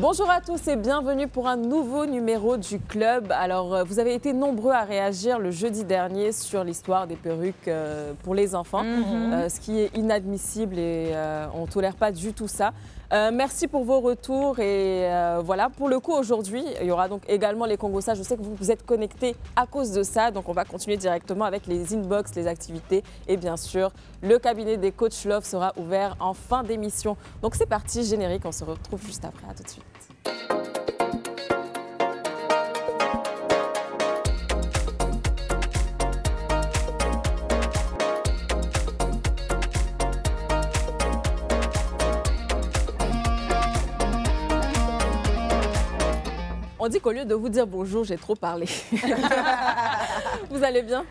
Bonjour à tous et bienvenue pour un nouveau numéro du Club. Alors, vous avez été nombreux à réagir le jeudi dernier sur l'histoire des perruques pour les enfants, ce qui est inadmissible et on ne tolère pas du tout ça. Merci pour vos retours et voilà, pour le coup aujourd'hui, il y aura donc également les Congosa. Je sais que vous êtes connectés à cause de ça, donc on va continuer directement avec les inbox, les activités et bien sûr, le cabinet des coachs Love sera ouvert en fin d'émission. Donc c'est parti, générique, on se retrouve juste après, à tout de suite. On dit qu'au lieu de vous dire bonjour, j'ai trop parlé. Vous allez bien?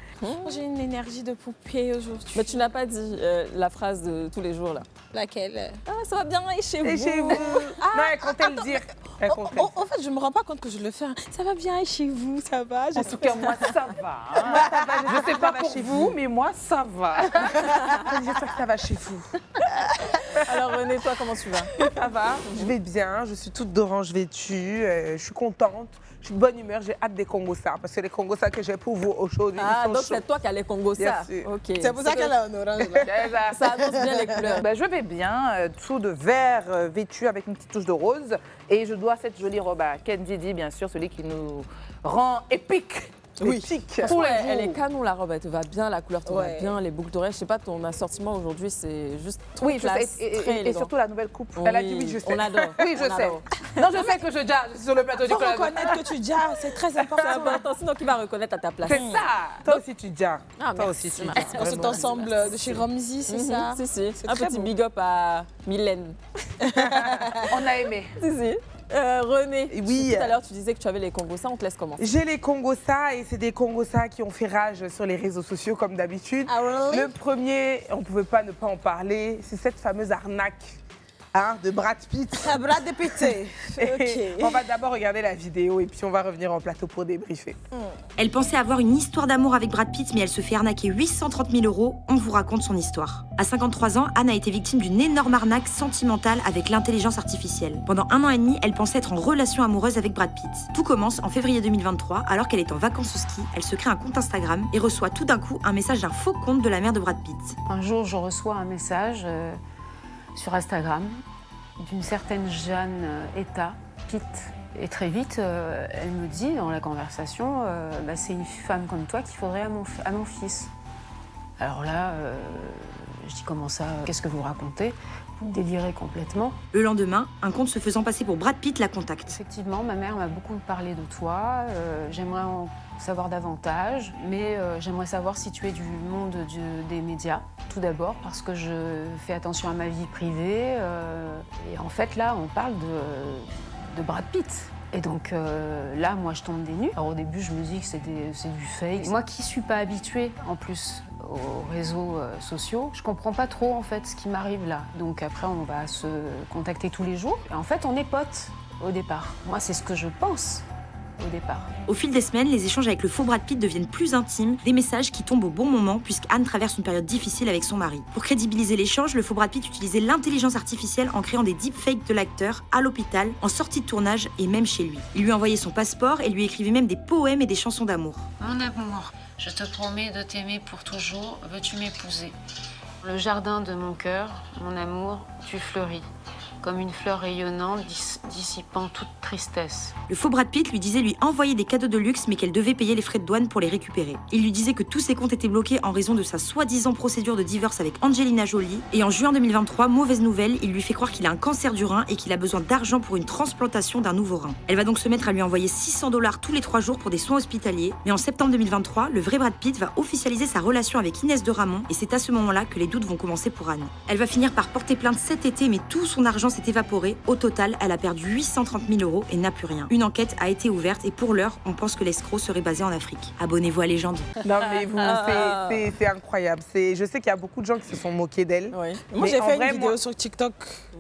J'ai une énergie de poupée aujourd'hui. Mais tu n'as pas dit la phrase de tous les jours là. Laquelle? Ah, ça va bien et chez vous? Et chez vous? Non, elle comptait le dire. En fait, je me rends pas compte que je le fais. Ça va bien et chez vous, ça va? En tout cas, moi, ça va. Je ne sais pas pour vous, mais moi, ça va. J'espère que ça va chez vous. Alors René, toi, comment tu vas? Ça va, je vais bien, je suis toute d'orange vêtue, je suis contente, je suis de bonne humeur, j'ai hâte des Congosa, parce que les Congosa que j'ai pour vous aujourd'hui, Ah, ils sont donc chauds. c'est toi qui as les Congosa. Ok. C'est pour ça qu'elle a un orange. Là. Ça annonce bien les couleurs. Ben, je vais bien, tout de vert vêtu avec une petite touche de rose. Et je dois cette jolie robe à Ken Didi, bien sûr, celui qui nous rend épique. Oui. Épique. Franchement, elle est canon la robe, elle te va bien, la couleur te va bien, les boucles d'oreilles. Je sais pas, ton assortiment aujourd'hui, c'est juste trop Oui, je classe, sais. très Et élégant. surtout la nouvelle coupe. Oui, Elle a dit oui, je sais. on adore. Oui, je on sais. adore. Non, je sais que je jazz sur le plateau du Faut club. reconnaître que tu dis, c'est très important. C'est important, sinon qui va reconnaître à ta place. C'est ça. Toi aussi, tu dis. Ah, Toi merci. aussi, tu dis. On se ensemble de chez Ramsey, c'est ça? Si, si. C'est Un très petit beau. big up à Mylène. On a aimé. Si, si. René, Oui. tout à l'heure tu disais que tu avais les Congosa, on te laisse commencer. J'ai les Congosa et c'est des Congosa qui ont fait rage sur les réseaux sociaux comme d'habitude. Ah, really? Le premier, on ne pouvait pas ne pas en parler, c'est cette fameuse arnaque de Brad Pitt. Un bras de pété. Et on va d'abord regarder la vidéo et puis on va revenir en plateau pour débriefer. Elle pensait avoir une histoire d'amour avec Brad Pitt, mais elle se fait arnaquer 830 000 €. On vous raconte son histoire. À 53 ans, Anne a été victime d'une énorme arnaque sentimentale avec l'intelligence artificielle. Pendant 1 an et demi, elle pensait être en relation amoureuse avec Brad Pitt. Tout commence en février 2023, alors qu'elle est en vacances au ski. Elle se crée un compte Instagram et reçoit tout d'un coup un message d'un faux compte de la mère de Brad Pitt. Un jour, je reçois un message sur Instagram d'une certaine Jeanne Eta Pitt. Et très vite, elle me dit dans la conversation, c'est une femme comme toi qu'il faudrait à mon fils. Alors là, je dis comment ça, qu'est-ce que vous racontez? Vous délirez complètement. Le lendemain, un compte se faisant passer pour Brad Pitt la contacte. Effectivement, ma mère m'a beaucoup parlé de toi. J'aimerais en savoir davantage, mais j'aimerais savoir si tu es du monde des médias, tout d'abord, parce que je fais attention à ma vie privée. Et en fait, là, on parle de Brad Pitt. Et donc là, moi, je tombe des nues. Alors au début, je me dis que c'est du fake. Moi qui suis pas habituée, en plus, aux réseaux sociaux, je comprends pas trop, en fait, ce qui m'arrive là. Donc après, on va se contacter tous les jours. Et en fait, on est potes au départ. Moi, c'est ce que je pense au départ. Au fil des semaines, les échanges avec le faux Brad Pitt deviennent plus intimes, des messages qui tombent au bon moment puisqu'Anne traverse une période difficile avec son mari. Pour crédibiliser l'échange, le faux Brad Pitt utilisait l'intelligence artificielle en créant des deepfakes de l'acteur à l'hôpital, en sortie de tournage et même chez lui. Il lui envoyait son passeport et lui écrivait même des poèmes et des chansons d'amour. Mon amour, je te promets de t'aimer pour toujours. Veux-tu m'épouser? Le jardin de mon cœur, mon amour, tu fleuris. Comme une fleur rayonnante dissipant toute tristesse. Le faux Brad Pitt lui disait lui envoyer des cadeaux de luxe mais qu'elle devait payer les frais de douane pour les récupérer. Il lui disait que tous ses comptes étaient bloqués en raison de sa soi-disant procédure de divorce avec Angelina Jolie. Et en juin 2023, mauvaise nouvelle, il lui fait croire qu'il a un cancer du rein et qu'il a besoin d'argent pour une transplantation d'un nouveau rein. Elle va donc se mettre à lui envoyer 600 $ tous les 3 jours pour des soins hospitaliers. Mais en septembre 2023, le vrai Brad Pitt va officialiser sa relation avec Inès de Ramon et c'est à ce moment-là que les doutes vont commencer pour Anne. Elle va finir par porter plainte cet été mais tout son argent s'est évaporé. Au total, elle a perdu 830 000 € et n'a plus rien. Une enquête a été ouverte et pour l'heure, on pense que l'escroc serait basé en Afrique. Abonnez-vous à Légende. Non mais c'est incroyable. Je sais qu'il y a beaucoup de gens qui se sont moqués d'elle. Oui. Moi, j'ai fait une vidéo sur TikTok.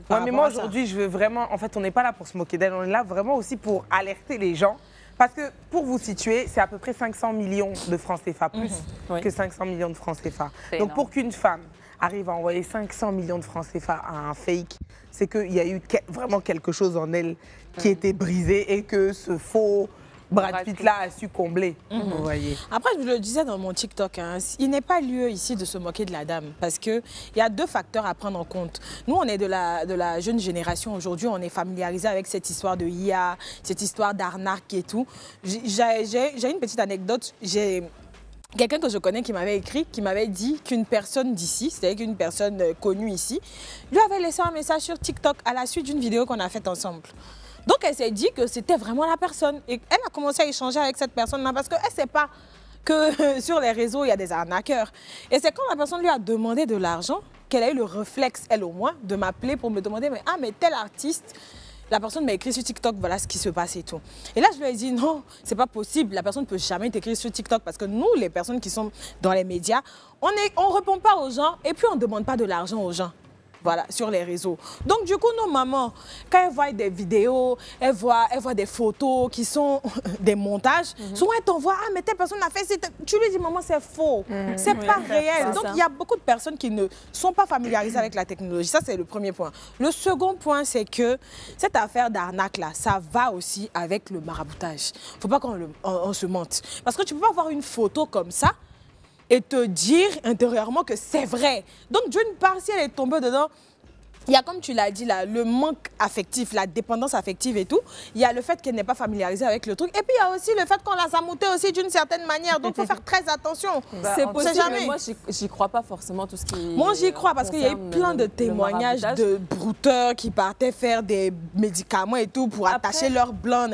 Ouais, mais moi aujourd'hui, je veux vraiment... En fait, on n'est pas là pour se moquer d'elle, on est là vraiment aussi pour alerter les gens. Parce que pour vous situer, c'est à peu près 500 millions de francs CFA, plus Oui. que 500 millions de francs CFA. C'est Donc énorme. pour qu'une femme arrive à envoyer 500 millions de francs CFA à un fake, c'est qu'il y a eu vraiment quelque chose en elle qui était brisé et que ce faux Brad Pitt-là a su combler, vous voyez. Après, je le disais dans mon TikTok, hein, il n'est pas lieu ici de se moquer de la dame parce qu'il y a 2 facteurs à prendre en compte. Nous, on est de la jeune génération aujourd'hui, on est familiarisé avec cette histoire de IA, cette histoire d'arnaque et tout. J'ai une petite anecdote. J'ai quelqu'un que je connais qui m'avait écrit, qui m'avait dit qu'une personne d'ici, c'est-à-dire qu'une personne connue ici, lui avait laissé un message sur TikTok à la suite d'une vidéo qu'on a faite ensemble. Donc, elle s'est dit que c'était vraiment la personne. Et elle a commencé à échanger avec cette personne-là parce qu'elle ne sait pas que sur les réseaux, il y a des arnaqueurs. Et c'est quand la personne lui a demandé de l'argent qu'elle a eu le réflexe, elle au moins, de m'appeler pour me demander « mais tel artiste ». La personne m'a écrit sur TikTok, voilà ce qui se passe et tout. Et là, je lui ai dit, non, c'est pas possible. La personne ne peut jamais t'écrire sur TikTok parce que nous, les personnes qui sont dans les médias, on ne répond pas aux gens et puis on ne demande pas de l'argent aux gens. Voilà, sur les réseaux. Donc, du coup, nos mamans, quand elles voient des vidéos, elles voient des photos qui sont des montages, souvent elles t'envoient, ah, mais telle personne a fait, tu lui dis, maman, c'est faux, c'est pas réel. Donc, il y a beaucoup de personnes qui ne sont pas familiarisées avec la technologie. Ça, c'est le premier point. Le second point, c'est que cette affaire d'arnaque-là, ça va aussi avec le maraboutage. Il ne faut pas qu'on se mente. Parce que tu ne peux pas avoir une photo comme ça et te dire intérieurement que c'est vrai. Donc, d'une part, si elle est tombée dedans, il y a, comme tu l'as dit, là, le manque affectif, la dépendance affective et tout. Il y a le fait qu'elle n'est pas familiarisée avec le truc. Et puis, il y a aussi le fait qu'on l'a zamouté aussi d'une certaine manière. Donc, il faut faire très attention. C'est possible, mais moi, j'y crois pas forcément tout ce qui... Moi, j'y crois parce qu'il y a eu plein de témoignages de brouteurs qui partaient faire des médicaments et tout pour attacher leur blanc.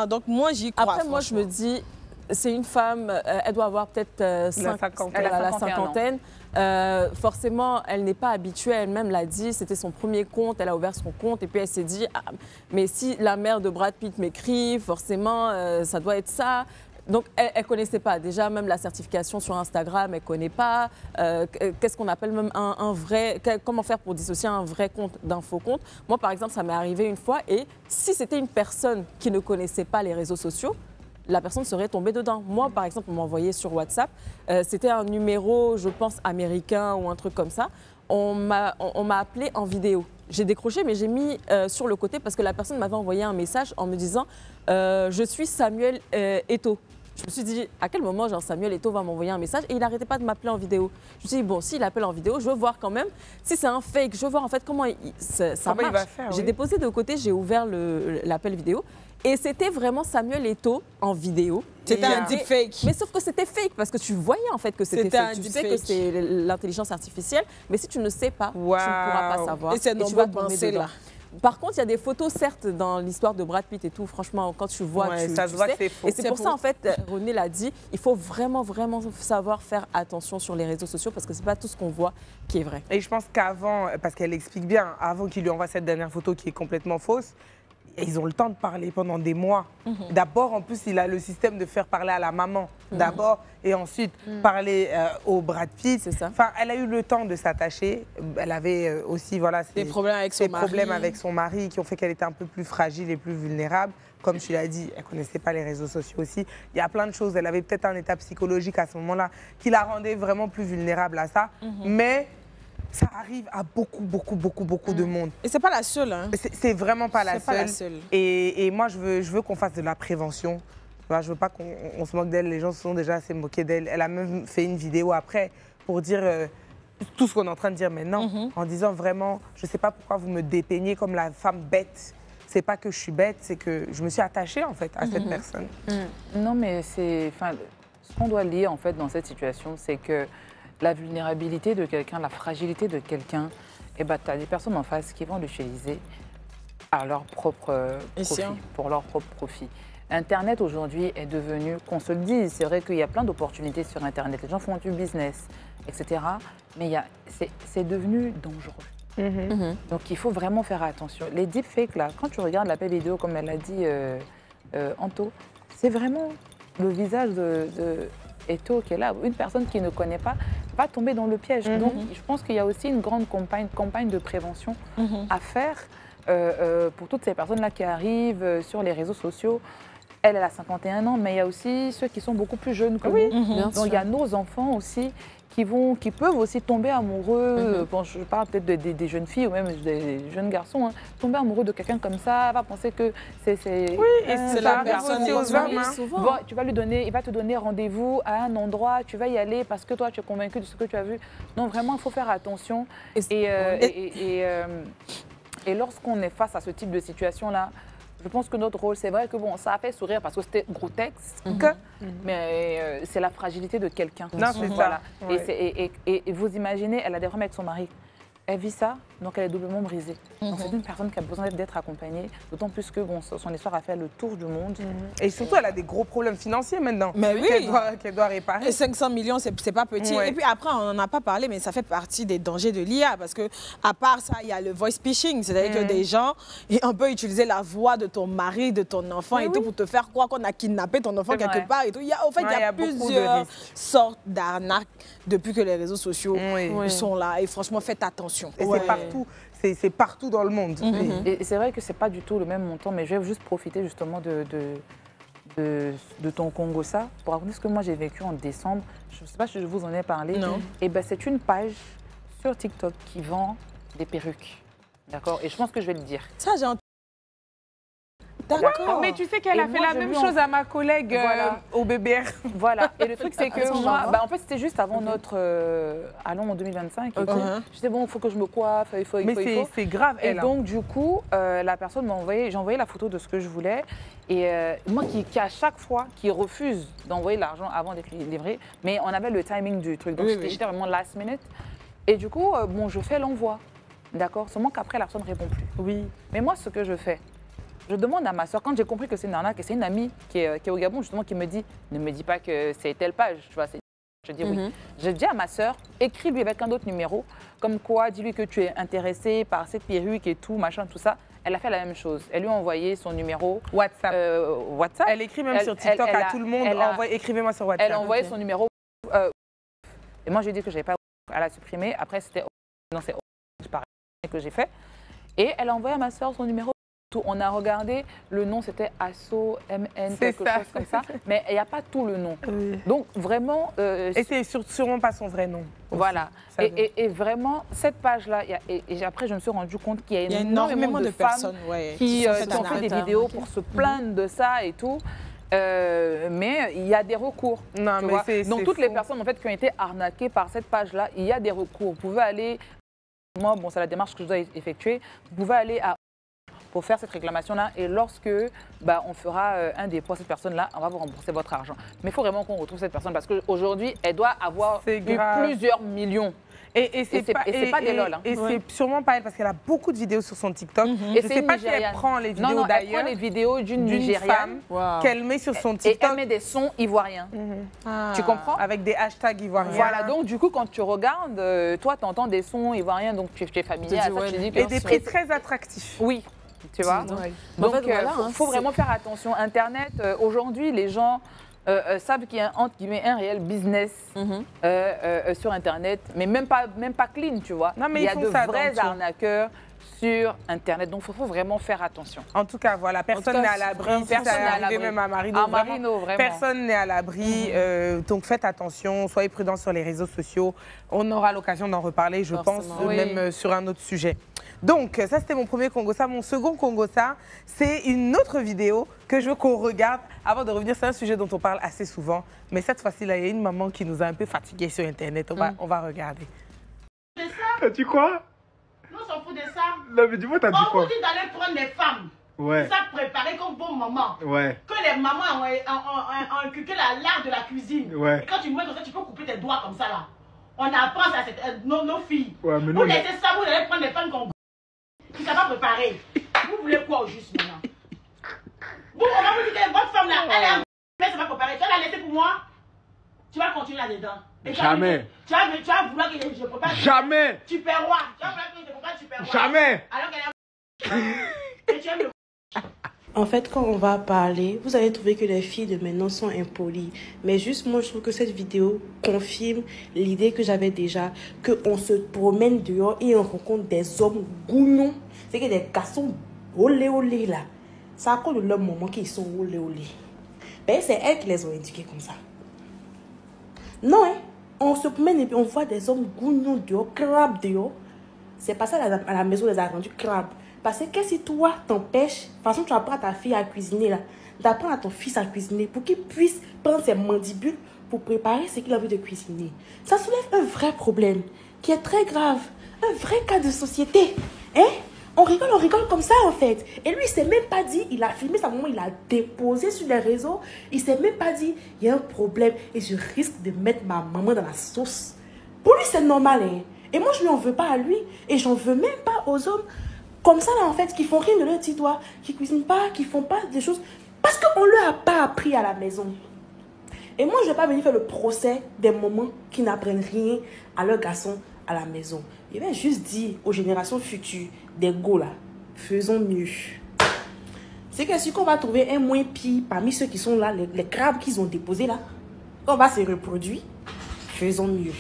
Donc, moi, j'y crois. Après, moi, je me dis... C'est une femme, elle doit avoir peut-être la cinquantaine. Forcément, elle n'est pas habituée, elle-même l'a dit, c'était son premier compte, elle a ouvert son compte et puis elle s'est dit, ah, mais si la mère de Brad Pitt m'écrit, forcément, ça doit être ça. Donc, elle ne connaissait pas. Déjà, même la certification sur Instagram, elle ne connaît pas. Qu'est-ce qu'on appelle même un vrai... Comment faire pour dissocier un vrai compte d'un faux compte? Moi, par exemple, ça m'est arrivé une fois et si c'était une personne qui ne connaissait pas les réseaux sociaux, la personne serait tombée dedans. Moi, par exemple, on m'a envoyé sur WhatsApp, c'était un numéro, je pense, américain ou un truc comme ça. On m'a appelé en vidéo. J'ai décroché, mais j'ai mis sur le côté parce que la personne m'avait envoyé un message en me disant « Je suis Samuel Eto'o ». Je me suis dit, à quel moment genre, Samuel Eto'o va m'envoyer un message et il n'arrêtait pas de m'appeler en vidéo. Je me suis dit, bon, s'il appelle en vidéo, je veux voir quand même. Si c'est un fake, je veux voir en fait comment ça marche. J'ai déposé de côté, j'ai ouvert l'appel vidéo. Et c'était vraiment Samuel Eto'o en vidéo. C'était un deepfake. Mais sauf que c'était fake parce que tu voyais en fait que c'était fake. Tu sais que c'est l'intelligence artificielle, mais si tu ne sais pas, tu ne pourras pas savoir. Et c'est nombreux de penser là. Par contre, il y a des photos, certes, dans l'histoire de Brad Pitt et tout. Franchement, quand tu vois, tu sais. Que faux. Et c'est pour ça, en fait, René l'a dit, il faut vraiment, vraiment savoir faire attention sur les réseaux sociaux parce que c'est pas tout ce qu'on voit qui est vrai. Et je pense qu'avant, parce qu'elle explique bien, avant qu'il lui envoie cette dernière photo qui est complètement fausse, ils ont le temps de parler pendant des mois. D'abord, en plus, il a le système de faire parler à la maman. D'abord, et ensuite parler au Brad Pitt. C'est ça. Enfin, elle a eu le temps de s'attacher. Elle avait aussi des problèmes avec son mari qui ont fait qu'elle était un peu plus fragile et plus vulnérable. Comme tu l'as dit, elle ne connaissait pas les réseaux sociaux aussi. Il y a plein de choses. Elle avait peut-être un état psychologique à ce moment-là qui la rendait vraiment plus vulnérable à ça. Mais ça arrive à beaucoup de monde. Et c'est pas la seule. Hein. C'est vraiment pas la seule. Et moi, je veux qu'on fasse de la prévention. Je veux pas qu'on se moque d'elle. Les gens se sont déjà assez moqués d'elle. Elle a même fait une vidéo après pour dire tout ce qu'on est en train de dire maintenant. En disant vraiment, je sais pas pourquoi vous me dépeignez comme la femme bête. C'est pas que je suis bête, c'est que je me suis attachée en fait à cette personne. Non, mais ce qu'on doit lier en fait dans cette situation, c'est que la vulnérabilité de quelqu'un, la fragilité de quelqu'un, tu as des personnes en face qui vont l'utiliser à leur propre profit, pour leur propre profit. Internet aujourd'hui est devenu, qu'on se le dise, c'est vrai qu'il y a plein d'opportunités sur Internet, les gens font du business, etc. Mais c'est devenu dangereux. Donc il faut vraiment faire attention. Les deepfakes, là, quand tu regardes l'appel vidéo, comme elle a dit Anto, c'est vraiment le visage de Eto'o qui est là. Une personne qui ne connaît pas va tomber dans le piège. Donc je pense qu'il y a aussi une grande campagne de prévention à faire pour toutes ces personnes-là qui arrivent sur les réseaux sociaux. elle a 51 ans, mais il y a aussi ceux qui sont beaucoup plus jeunes que nous. Donc il y a nos enfants aussi qui peuvent aussi tomber amoureux. Bon, je parle peut-être des jeunes filles ou même des jeunes garçons. Hein, tomber amoureux de quelqu'un comme ça, va penser que c'est la personne qui aux hommes. Bon, tu vas il va te donner rendez-vous à un endroit, tu vas y aller parce que toi tu es convaincu de ce que tu as vu. Donc vraiment, il faut faire attention. Et lorsqu'on est face à ce type de situation-là, je pense que notre rôle, c'est vrai que bon, ça a fait sourire parce que c'était grotesque, mais c'est la fragilité de quelqu'un. Non, c'est ça. Ouais. Et vous imaginez, elle a des problèmes avec son mari. Elle vit ça, donc elle est doublement brisée. Donc c'est une personne qui a besoin d'être accompagnée, d'autant plus que bon, son histoire a fait le tour du monde. Et surtout, elle a des gros problèmes financiers maintenant. Mais oui. Qu'elle doit réparer. Et 500 millions, c'est pas petit. Et puis après, on n'en a pas parlé, mais ça fait partie des dangers de l'IA. Parce que à part ça, il y a le voice phishing. C'est-à-dire que des gens, on peut utiliser la voix de ton mari, de ton enfant et tout pour te faire croire qu'on a kidnappé ton enfant quelque part et tout. Il y a plusieurs sortes d'arnaques depuis que les réseaux sociaux sont là. Et franchement, faites attention. Et c'est partout. C'est partout dans le monde. Et c'est vrai que c'est pas du tout le même montant, mais je vais juste profiter justement de ton Congossa pour raconter ce que moi j'ai vécu en décembre. Je ne sais pas si je vous en ai parlé. Non. Et ben c'est une page sur TikTok qui vend des perruques. D'accord? Et je pense que je vais le dire. Ça, j'ai entendu. D'accord. Mais tu sais qu'elle a fait la même chose à ma collègue au BBR. Voilà. Et le truc, c'est que moi, en fait, c'était juste avant notre Allons en 2025. Je disais, bon, il faut que je me coiffe, il faut. Mais c'est grave, elle. Et donc, du coup, la personne m'a envoyé, j'ai envoyé la photo de ce que je voulais. Et moi, qui à chaque fois, qui refuse d'envoyer l'argent avant d'être livré, mais on avait le timing du truc. Donc, j'étais vraiment last minute. Et du coup, bon, je fais l'envoi. D'accord? Seulement qu'après, la personne ne répond plus. Oui. Mais moi, ce que je fais, je demande à ma soeur, quand j'ai compris que c'est une arnaque, et c'est une amie qui est au Gabon, justement, qui me dit, ne me dis pas que c'est telle page, tu vois. Je dis oui. Je dis à ma soeur, écris-lui avec un autre numéro, comme quoi, dis-lui que tu es intéressée par cette perruque et tout, machin, tout ça. Elle a fait la même chose. Elle lui a envoyé son numéro WhatsApp. WhatsApp. Elle écrit même sur TikTok à tout le monde, écrivez-moi sur WhatsApp. Elle a envoyé son numéro. Et moi, je lui ai dit que je n'avais pas. Elle a supprimé. Après, c'était non, c'est que j'ai fait. Et elle a envoyé à ma soeur son numéro. On a regardé, le nom c'était Asso, MN, quelque chose comme ça, mais il n'y a pas tout le nom. Donc vraiment... et c'est sûrement pas son vrai nom. Voilà. Et vraiment, cette page-là, et après je me suis rendu compte qu'il y a énormément de personnes qui ont fait des vidéos pour se plaindre de ça et tout. Mais il y a des recours. Non, mais donc toutes les personnes en fait, qui ont été arnaquées par cette page-là, il y a des recours. Vous pouvez aller... Moi, bon, c'est la démarche que je dois effectuer. Vous pouvez aller pour faire cette réclamation-là. Et lorsque on fera un dépôt à cette personne-là, on va vous rembourser votre argent. Mais il faut vraiment qu'on retrouve cette personne parce qu'aujourd'hui, elle doit avoir eu plusieurs millions. Et c'est pas des lol. Hein. Et c'est sûrement pas elle parce qu'elle a beaucoup de vidéos sur son TikTok. Et je sais pas si elle prend les vidéos d'ailleurs. Elle prend les vidéos d'une Nigériane qu'elle met sur son TikTok. Et elle met des sons ivoiriens. Tu comprends? Avec des hashtags ivoiriens. Voilà, donc du coup, quand tu regardes, toi, tu entends des sons ivoiriens, donc tu es familier à ça. Tu dis que et des prix très attractifs. Oui. Tu vois? Donc, il faut vraiment faire attention. Internet, aujourd'hui, les gens savent qu'il y a un réel business sur Internet, mais même pas clean, tu vois. Non, mais il y a de vrais arnaqueurs sur Internet. Donc, il faut vraiment faire attention. En tout cas, voilà, personne n'est à l'abri. Personne n'est à l'abri. Même à Marino, vraiment. Personne n'est à l'abri. Donc, faites attention. Soyez prudents sur les réseaux sociaux. On aura l'occasion d'en reparler, je pense, même sur un autre sujet. Donc, ça, c'était mon premier Congossa. Mon second Congossa, c'est une autre vidéo que je veux qu'on regarde avant de revenir. C'est un sujet dont on parle assez souvent. Mais cette fois-ci, il y a une maman qui nous a un peu fatigués sur Internet. On va regarder. T'as dit quoi? Nous, on s'en fout de ça. Non, mais dis-moi, t'as dit quoi? On vous dit d'aller prendre des femmes. Ouais. Ça préparé comme bon maman. Ouais. Que les mamans ont inculqué l'art de la cuisine. Ouais. Et quand tu manges comme ça, tu peux couper tes doigts comme ça là. On apprend ça à nos filles. Ouais, mais vous laissez ça, vous allez prendre des femmes qui ne savent pas préparer. Vous voulez quoi au juste maintenant? Vous, on va vous dire que votre femme là, elle est mais ça va préparer. Tu vas la laisser pour moi? Tu vas continuer là-dedans. Jamais. Tu vas vouloir que je prépare. Jamais. Tu perds roi. Tu vas vouloir que je prépare, tu perds roi. Jamais. Alors qu'elle est... Et tu aimes le... En fait, quand on va parler, vous allez trouver que les filles de maintenant sont impolies. Mais juste, moi, je trouve que cette vidéo confirme l'idée que j'avais déjà, qu'on se promène dehors et on rencontre des hommes gounons. C'est que des garçons olé olé là. Ça à cause de leur moment qu'ils sont olé olé. Ben, c'est elles qui les ont éduqués comme ça. Non, hein. On se promène et puis on voit des hommes gougnons dehors, crabes dehors. C'est pas ça à la maison, les a rendus crabes. Parce que si toi t'empêches, de toute façon, tu apprends à ta fille à cuisiner, là, d'apprendre à ton fils à cuisiner pour qu'il puisse prendre ses mandibules pour préparer ce qu'il a envie de cuisiner. Ça soulève un vrai problème qui est très grave. Un vrai cas de société. Hein? On rigole comme ça en fait. Et lui, il s'est même pas dit, il a filmé sa maman, il a déposé sur les réseaux. Il s'est même pas dit, il y a un problème et je risque de mettre ma maman dans la sauce. Pour lui, c'est normal. Hein? Et moi, je lui en veux pas à lui. Et j'en veux même pas aux hommes comme ça là en fait, qui font rien de leur petit doigt, qui cuisinent pas, qui font pas des choses. Parce qu'on leur a pas appris à la maison. Et moi, je vais pas venir faire le procès des mamans qui n'apprennent rien à leurs garçons à la maison. Je vais juste dire aux générations futures, des go là, faisons mieux. C'est que si on va trouver un moins pire parmi ceux qui sont là, les crabes qu'ils ont déposés là, on va se reproduire, faisons mieux.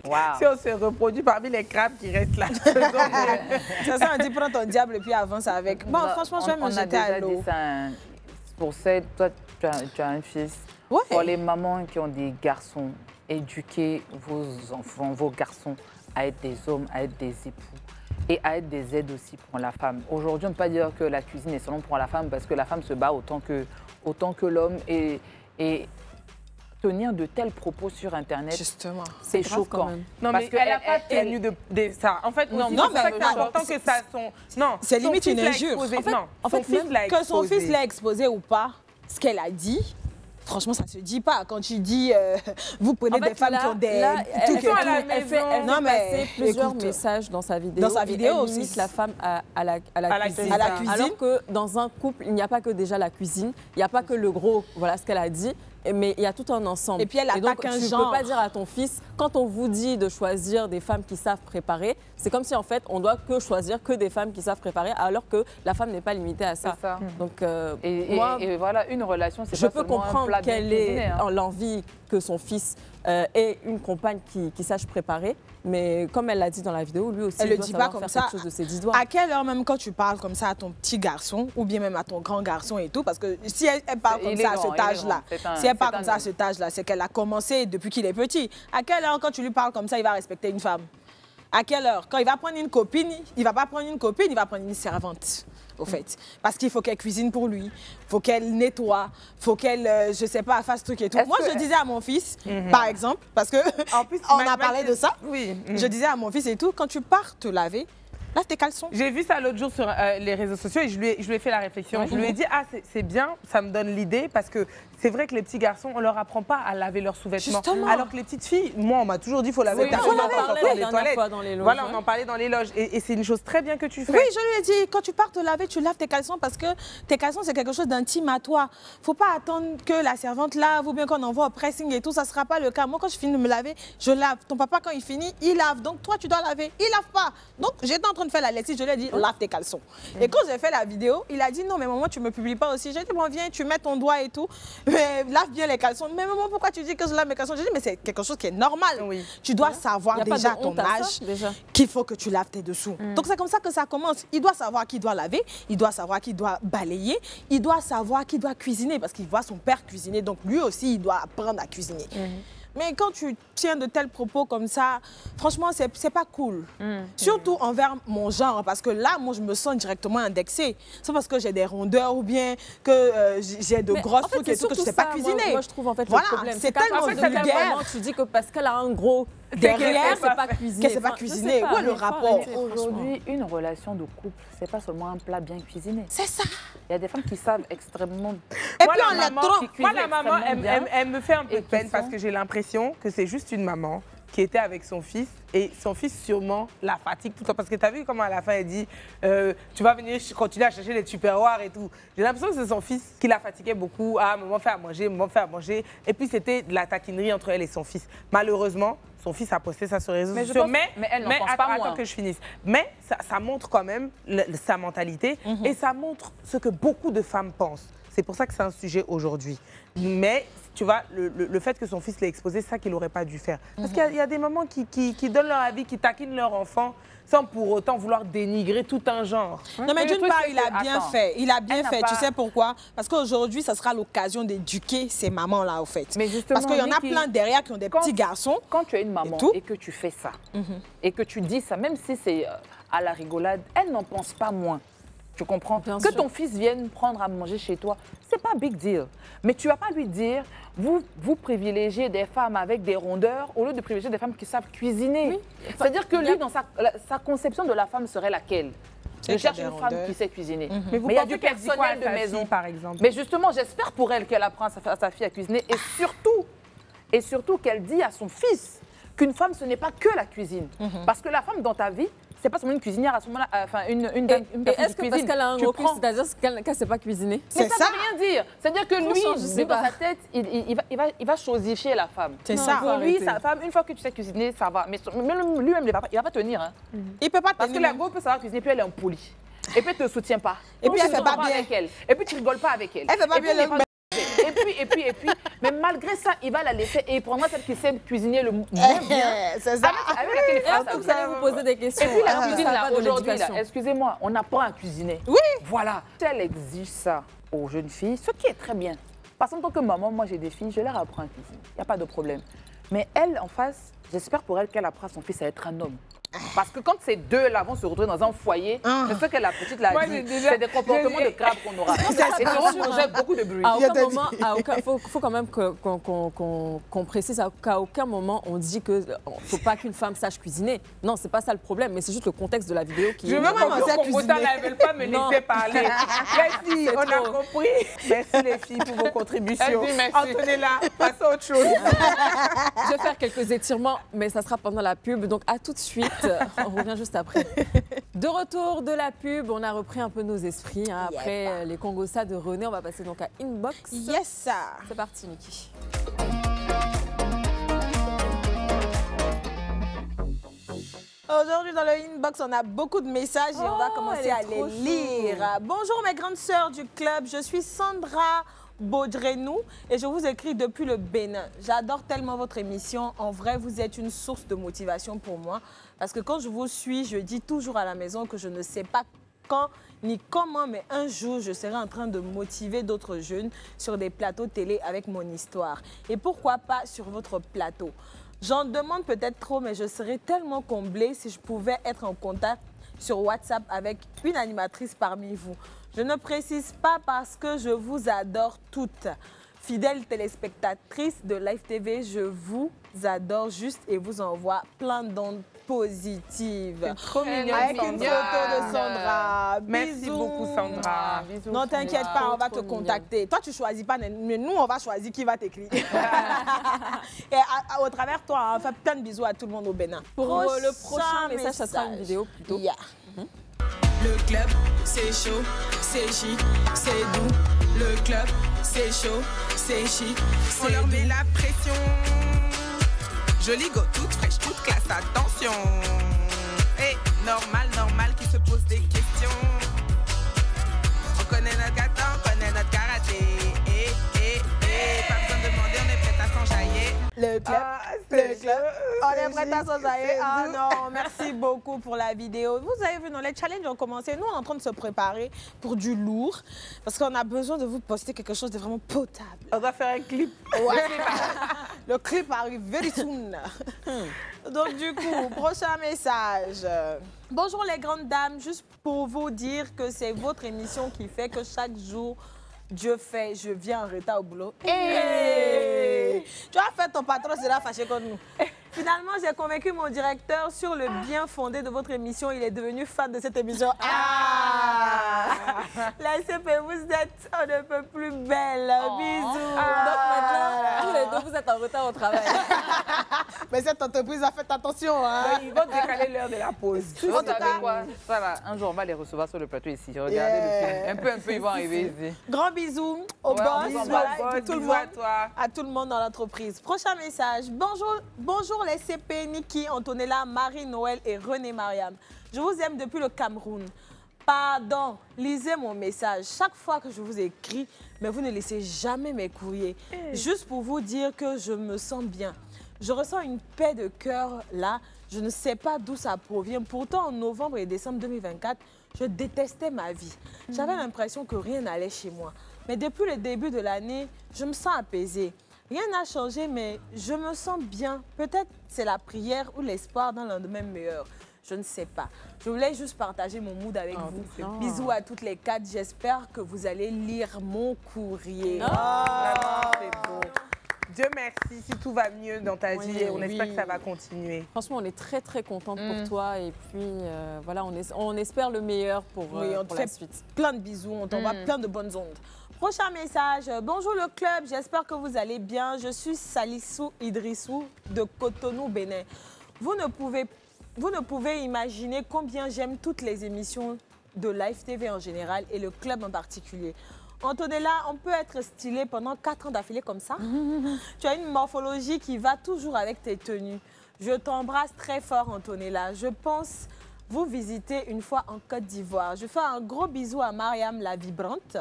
Wow. Si on se reproduit parmi les crabes qui restent là. C'est ça, on dit prends ton diable et puis avance avec. Bon, franchement, je vais me jeter à l'eau. Pour ça, toi, tu as un fils. Ouais. Pour les mamans qui ont des garçons, éduquez vos enfants, vos garçons à être des hommes, à être des époux et à être des aides aussi pour la femme. Aujourd'hui, on ne peut pas dire que la cuisine est seulement pour la femme parce que la femme se bat autant que l'homme et tenir de tels propos sur Internet, justement, c'est choquant. Non, parce mais elle n'a pas tenu de ça. En fait, non, c'est important que ça son. Non, c'est limite une injure. En fait, que son fils l'a exposé ou pas, ce qu'elle a dit. Franchement, ça ne se dit pas. Quand tu dis, vous prenez des femmes qui ont des... Elle fait plusieurs messages dans sa vidéo. Dans sa vidéo elle limite la femme à la cuisine. Alors que dans un couple, il n'y a pas que déjà la cuisine, il n'y a pas que le gros, voilà ce qu'elle a dit, mais il y a tout un ensemble. Et puis elle attaque un genre. Tu ne peux pas dire à ton fils, quand on vous dit de choisir des femmes qui savent préparer, c'est comme si en fait, on doit que choisir que des femmes qui savent préparer, alors que la femme n'est pas limitée à ça. Ça. Donc, et voilà, une relation, c'est pas seulement un plat bien cuisiné. Je peux comprendre qu'elle ait l'envie que son fils ait une compagne qui sache préparer, mais comme elle l'a dit dans la vidéo, lui aussi, elle doit le dit pas comme ça. Quelque chose de ses 10 doigts. À quelle heure même quand tu parles comme ça à ton petit garçon ou bien même à ton grand garçon et tout, parce que si elle parle comme ça à cet âge-là, si elle parle comme ça à cet âge-là, c'est qu'elle a commencé depuis qu'il est petit. À quelle heure quand tu lui parles comme ça, il va respecter une femme? À quelle heure? Quand il va prendre une copine, il va pas prendre une copine, il va prendre une servante. Au fait, parce qu'il faut qu'elle cuisine pour lui, il faut qu'elle nettoie, il faut qu'elle, je sais pas, fasse truc et tout. Moi, je disais à mon fils, par exemple, parce que en plus, on a parlé de ça, je disais à mon fils et tout, quand tu pars te laver, lave tes caleçons. J'ai vu ça l'autre jour sur les réseaux sociaux et je lui ai fait la réflexion. Je lui ai dit, ah, c'est bien, ça me donne l'idée parce que c'est vrai que les petits garçons, on leur apprend pas à laver leurs sous-vêtements. Alors que les petites filles, moi, on m'a toujours dit, il faut laver tes sous-vêtements dans les toilettes. Voilà, on en parlait dans les loges. Et c'est une chose très bien que tu fais. Oui, je lui ai dit, quand tu pars te laver, tu laves tes caleçons parce que tes caleçons, c'est quelque chose d'intime à toi. Faut pas attendre que la servante lave ou bien qu'on envoie au pressing et tout. Ça sera pas le cas. Moi, quand je finis de me laver, je lave. Ton papa, quand il finit, il lave. Donc, toi, tu dois laver. Il lave pas. Donc, j'étais en train de faire la lessive. Je lui ai dit, lave tes caleçons. Et quand j'ai fait la vidéo, il a dit, non, mais maman, tu me publies pas aussi. J'ai dit, bon, viens, tu mets ton doigt et tout. Mais lave bien les caleçons. Mais maman, pourquoi tu dis que je lave mes caleçons? J'ai dit, mais c'est quelque chose qui est normal. Tu dois savoir déjà à ton âge qu'il faut que tu laves tes dessous. Donc, c'est comme ça que ça commence. Il doit savoir qu'il doit laver, il doit savoir qu'il doit balayer, il doit savoir qu'il doit cuisiner parce qu'il voit son père cuisiner. Donc, lui aussi, il doit apprendre à cuisiner. Mais quand tu tiens de tels propos comme ça, franchement, c'est pas cool. Surtout envers mon genre, parce que là, moi, je me sens directement indexée. C'est parce que j'ai des rondeurs ou bien que j'ai de grosses trucs et tout que je sais pas cuisiner. Moi, je trouve en fait voilà, le problème. C'est tellement vulgaire. Tu dis que parce qu'elle a un gros derrière, c'est pas cuisiner. Qu'elle sait pas cuisiner. Où est le rapport? Aujourd'hui, une relation de couple, c'est pas seulement un plat bien cuisiné. C'est ça. Il y a des femmes qui savent extrêmement. Et puis on la trompe. Moi, la maman, elle me fait un peu de peine parce que j'ai l'impression que c'est juste une maman qui était avec son fils et son fils sûrement la fatigue tout le temps. Parce que tu as vu comment à la fin elle dit tu vas venir continuer à chercher les tupperwares et tout. J'ai l'impression que c'est son fils qui la fatiguait beaucoup. Ah, maman fait à manger, maman fait à manger. Et puis c'était de la taquinerie entre elle et son fils. Malheureusement, son fils a posté ça sur les réseaux sociaux. Mais elle n'en pense pas moins. Attends que je finisse. Mais ça montre quand même sa mentalité et ça montre ce que beaucoup de femmes pensent. C'est pour ça que c'est un sujet aujourd'hui. Mais tu vois, le fait que son fils l'ait exposé, c'est ça qu'il n'aurait pas dû faire. Parce qu'il y a des mamans qui donnent leur avis, qui taquinent leur enfant sans pour autant vouloir dénigrer tout un genre. Non, mais d'une part, il a bien fait. Il a bien fait. pas... Tu sais pourquoi? Parce qu'aujourd'hui, ça sera l'occasion d'éduquer ces mamans-là, au fait. Mais justement, parce qu'il y en a plein derrière qui ont des petits garçons. Quand tu es une maman et que tu fais ça, et que tu dis ça, même si c'est à la rigolade, elle n'en pense pas moins. Tu comprends? Que ton fils vienne prendre à manger chez toi, c'est pas big deal. Mais tu vas pas lui dire, vous privilégiez des femmes avec des rondeurs au lieu de privilégier des femmes qui savent cuisiner. Oui. C'est-à-dire que lui, dans sa conception de la femme serait laquelle? Il cherche une femme qui sait cuisiner. Mais il y a du personnel de maison. Par exemple. Mais justement, j'espère pour elle qu'elle apprend à sa fille à cuisiner et surtout qu'elle dit à son fils qu'une femme, ce n'est pas que la cuisine. Parce que la femme dans ta vie, c'est pas seulement une cuisinière à ce moment-là, enfin une personne est-ce que qui parce cuisine. qu'elle a un recul, c'est-à-dire qu'elle ne sait pas cuisiner? Mais ça ne veut rien dire. C'est-à-dire que lui, dans sa tête, il va chosifier la femme. C'est ça. Pour lui, sa femme, une fois que tu sais cuisiner, ça va. Mais lui-même, il va pas tenir. Hein. Il peut pas tenir. Parce que la go peut savoir cuisiner, puis elle est impolie. Et puis elle te soutient pas. Et puis elle fait pas bien avec elle. Et puis tu rigoles pas avec elle. Elle fait pas bien le... Et puis, mais malgré ça, il va la laisser et il prendra celle qui sait cuisiner le moins bien. C'est ça. Est-ce que vous allez vous poser des questions? Et puis la cuisine, là, aujourd'hui, excusez-moi, on apprend à cuisiner. Oui. Voilà. Si elle exige ça aux jeunes filles, ce qui est très bien. Parce qu'en tant que maman, moi j'ai des filles, je leur apprends à cuisiner. Il n'y a pas de problème. Mais elle, en face, j'espère pour elle qu'elle apprend à son fils à être un homme. Parce que quand ces deux-là vont se retrouver dans un foyer, c'est ce que la petite l'a dit, c'est des comportements de crabe qu'on aura. Et on projette beaucoup de bruit. À aucun moment, faut quand même qu'on précise qu'à aucun moment on dit qu'il ne faut pas qu'une femme sache cuisiner. Non, c'est pas ça le problème, mais c'est juste le contexte de la vidéo qui... Je veux commencer à cuisiner. Elles ne veulent pas me laisser parler. Merci, on a compris. Merci les filles pour vos contributions. Antonella, passons à autre chose. Je vais faire quelques étirements, mais ça sera pendant la pub, donc à tout de suite. On revient juste après. De retour de la pub, on a repris un peu nos esprits. Hein. Après les Congossa de René, on va passer donc à Inbox. Yes, sir. C'est parti, Niki. Aujourd'hui, dans le Inbox, on a beaucoup de messages et on va commencer à les lire. Bonjour mes grandes sœurs du club, je suis Sandra Baudrenou et je vous écris depuis le Bénin. J'adore tellement votre émission. En vrai, vous êtes une source de motivation pour moi. Parce que quand je vous suis, je dis toujours à la maison que je ne sais pas quand ni comment, mais un jour, je serai en train de motiver d'autres jeunes sur des plateaux télé avec mon histoire. Et pourquoi pas sur votre plateau? J'en demande peut-être trop, mais je serais tellement comblée si je pouvais être en contact sur WhatsApp avec une animatrice parmi vous. Je ne précise pas parce que je vous adore toutes. Fidèles téléspectatrices de Live TV, je vous adore juste et vous envoie plein d'ondes positives. Trop mignon, avec une photo de Sandra. Merci Bisous. beaucoup, Sandra. Bisous, non, t'inquiète pas, on va te contacter. Toi, tu choisis pas, mais nous, on va choisir qui va t'écrire. Et au travers toi, on fait plein de bisous à tout le monde au Bénin. Pour le prochain message, ça sera une vidéo plutôt. Yeah. Le club, c'est chaud, c'est chic, c'est doux. Le club, c'est chaud, c'est chic, c'est doux. On leur met la pression. Jolie go, toute fraîche, toute classe, attention. Et normal qui se pose des questions. On connaît notre gâteau, on connaît notre karaté. Pas besoin de demander, on est prêt à s'enjailler. Le club, le club. On est prêt à s'enjailler. Ah non, merci beaucoup pour la vidéo. Vous avez vu, les challenges ont commencé. Nous, on est en train de se préparer pour du lourd. Parce qu'on a besoin de vous poster quelque chose de vraiment potable. On doit faire un clip. Ouais. Le clip arrive very soon. Donc du coup, prochain message. Bonjour les grandes dames, juste pour vous dire que c'est votre émission qui fait que chaque jour, Dieu fait, je viens en retard au boulot. Hey! Tu as fait ton patron sera fâché contre nous. Finalement, j'ai convaincu mon directeur sur le bien fondé de votre émission. Il est devenu fan de cette émission. La SCP, vous êtes on ne peut plus belle. Bisous. Donc maintenant, tous les deux, vous êtes en retard au travail. Mais cette entreprise a fait attention. Hein? Ils vont décaler l'heure de la pause. En tout cas, quoi, ça va. Un jour, on va les recevoir sur le plateau ici. Regardez le film. Un peu, ils vont arriver ici. Grand bisous au boss, à tout le monde, à tout le monde dans l'entreprise. Prochain message. Bonjour les CP, Niki, Antonella, Marie-Noël et René Mariam. Je vous aime depuis le Cameroun. Pardon, lisez mon message. Chaque fois que je vous écris, mais vous ne laissez jamais mes courriers. Juste pour vous dire que je me sens bien. Je ressens une paix de cœur là. Je ne sais pas d'où ça provient. Pourtant, en novembre et décembre 2024, je détestais ma vie. J'avais l'impression que rien n'allait chez moi. Mais depuis le début de l'année, je me sens apaisée. Rien n'a changé, mais je me sens bien. Peut-être c'est la prière ou l'espoir d'un lendemain meilleur. Je ne sais pas. Je voulais juste partager mon mood avec vous. Bisous à toutes les 4. J'espère que vous allez lire mon courrier. Vraiment, c'est beau. Dieu merci, si tout va mieux dans ta vie, on espère que ça va continuer. Franchement, on est très très contente pour toi et puis voilà, on espère le meilleur pour la suite. Plein de bisous, on t'envoie plein de bonnes ondes. Prochain message. Bonjour le club, j'espère que vous allez bien. Je suis Salissou Idrissou de Cotonou, Bénin. Vous ne pouvez imaginer combien j'aime toutes les émissions de Live TV en général et le club en particulier. Antonella, on peut être stylé pendant 4 ans d'affilée comme ça. Tu as une morphologie qui va toujours avec tes tenues. Je t'embrasse très fort, Antonella. Je pense vous visiter une fois en Côte d'Ivoire. Je fais un gros bisou à Mariam la vibrante,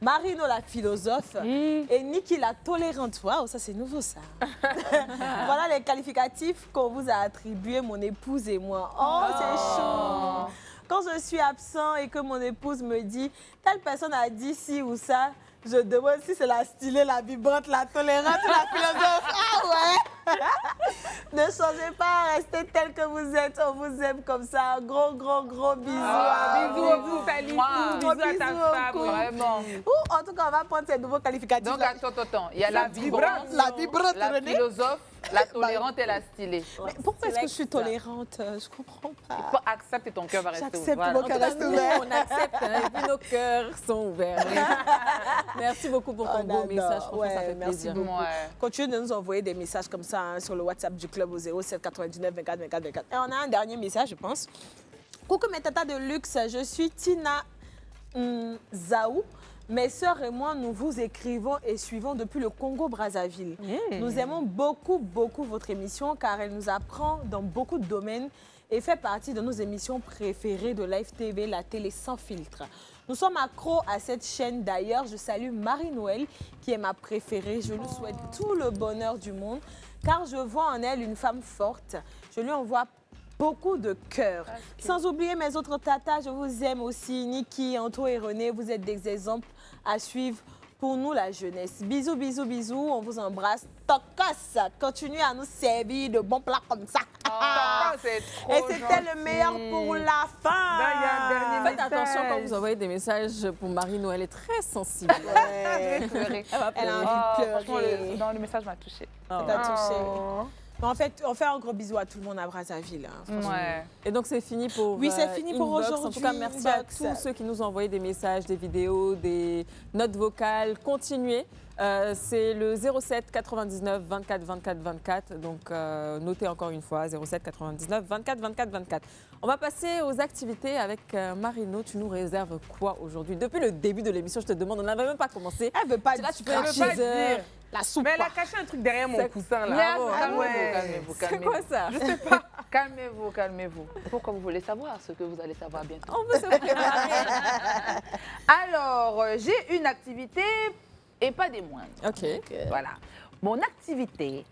Marino la philosophe et Niki la tolérante. Waouh, ça c'est nouveau ça. Voilà les qualificatifs qu'on vous a attribués, mon épouse et moi. Oh, c'est chaud. Quand je suis absent et que mon épouse me dit « telle personne a dit ci ou ça », je demande si c'est la stylée, la vibrante, la tolérante ou la philosophe. Ah ouais. Ne changez pas, restez tel que vous êtes. On vous aime comme ça. Un gros bisou. Bisous à vous, Salissou. Bisous à ta femme, vraiment. Ou en tout cas, on va prendre ces nouveaux qualificatifs. Donc, attends. Il y a la vibrante, la philosophe, la tolérante et la stylée. Mais pourquoi est-ce que je suis tolérante? Je comprends pas. Accepte et ton cœur va rester ouvert. J'accepte, mon cœur reste ouvert. On accepte et puis nos cœurs sont ouverts. Merci beaucoup pour ton beau message. Franchement, ça fait plaisir. Continuez de nous envoyer des messages comme ça sur le WhatsApp du club au 07 99 24 24 24. Et on a un dernier message, je pense. Coucou mes tatas de luxe, je suis Tina Zaou. Mes sœurs et moi, nous vous écrivons et suivons depuis le Congo-Brazzaville. Nous aimons beaucoup votre émission car elle nous apprend dans beaucoup de domaines et fait partie de nos émissions préférées de Live TV, la télé sans filtre. Nous sommes accros à cette chaîne. D'ailleurs, je salue Marie-Noël, qui est ma préférée. Je lui souhaite tout le bonheur du monde, car je vois en elle une femme forte. Je lui envoie beaucoup de cœur. Sans oublier mes autres tatas, je vous aime aussi. Niki, Anto et René, vous êtes des exemples à suivre pour nous, la jeunesse. Bisous, on vous embrasse. Tocas, continuez à nous servir de bons plats comme ça. Et c'était le meilleur pour la fin. Faites attention quand vous envoyez des messages pour Marie-Noël, elle est très sensible. Elle a envie de pleurer. Le message m'a touchée. Ça t'a touché. En fait, on fait un gros bisou à tout le monde à Brazzaville. Et donc, c'est fini pour c'est fini pour aujourd'hui. En tout cas, merci à tous ceux qui nous ont envoyé des messages, des vidéos, des notes vocales. Continuez. C'est le 07 99 24 24 24. Donc, notez encore une fois, 07 99 24 24 24. On va passer aux activités avec Marino. Tu nous réserves quoi aujourd'hui? Depuis le début de l'émission, je te demande, on n'avait même pas commencé. Elle ne veut pas dire. Là, tu peux dire. La soupe. Mais elle a caché un truc derrière mon coussin là. Calmez-vous. C'est quoi ça? Je sais pas. Calmez-vous. Pourquoi vous voulez savoir ce que vous allez savoir bientôt? On veut se préparer. Alors, j'ai une activité et pas des moindres. Ok. Voilà. Mon activité.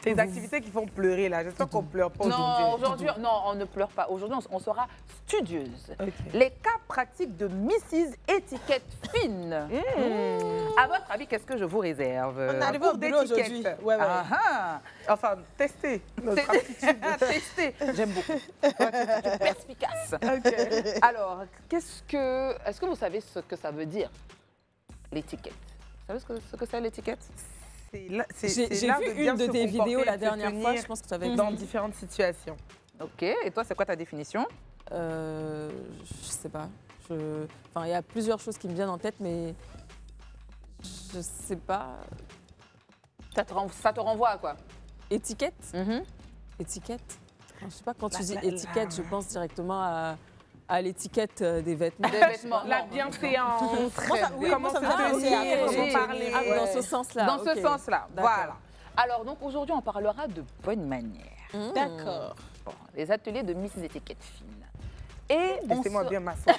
C'est les activités qui font pleurer là. J'espère qu'on pleure pas aujourd'hui. Non, on ne pleure pas. Aujourd'hui, on sera studieuse. Les cas pratiques de Mrs. Étiquette Fine. À votre avis, qu'est-ce que je vous réserve? On arrive au bureau aujourd'hui. Enfin, tester notre aptitude. Tester. J'aime beaucoup. Tu es perspicace. Alors, est-ce que vous savez ce que ça veut dire, l'étiquette? Vous savez ce que c'est l'étiquette? J'ai vu une de tes vidéos la dernière fois, je pense que tu avais dans différentes situations. Ok, et toi, c'est quoi ta définition? Je sais pas. Enfin, il y a plusieurs choses qui me viennent en tête, mais je sais pas. Ça te renvoie à quoi? Étiquette? Étiquette? Je sais pas, quand tu dis étiquette, je pense directement à l'étiquette des vêtements. La bienséance. Comment ça me parler dans ce sens-là. Dans ce sens-là, voilà. Alors, donc aujourd'hui, on parlera de bonne manière. D'accord. Bon, les ateliers de Mrs. Étiquette Fine. Et laissez-moi bien m'asseoir.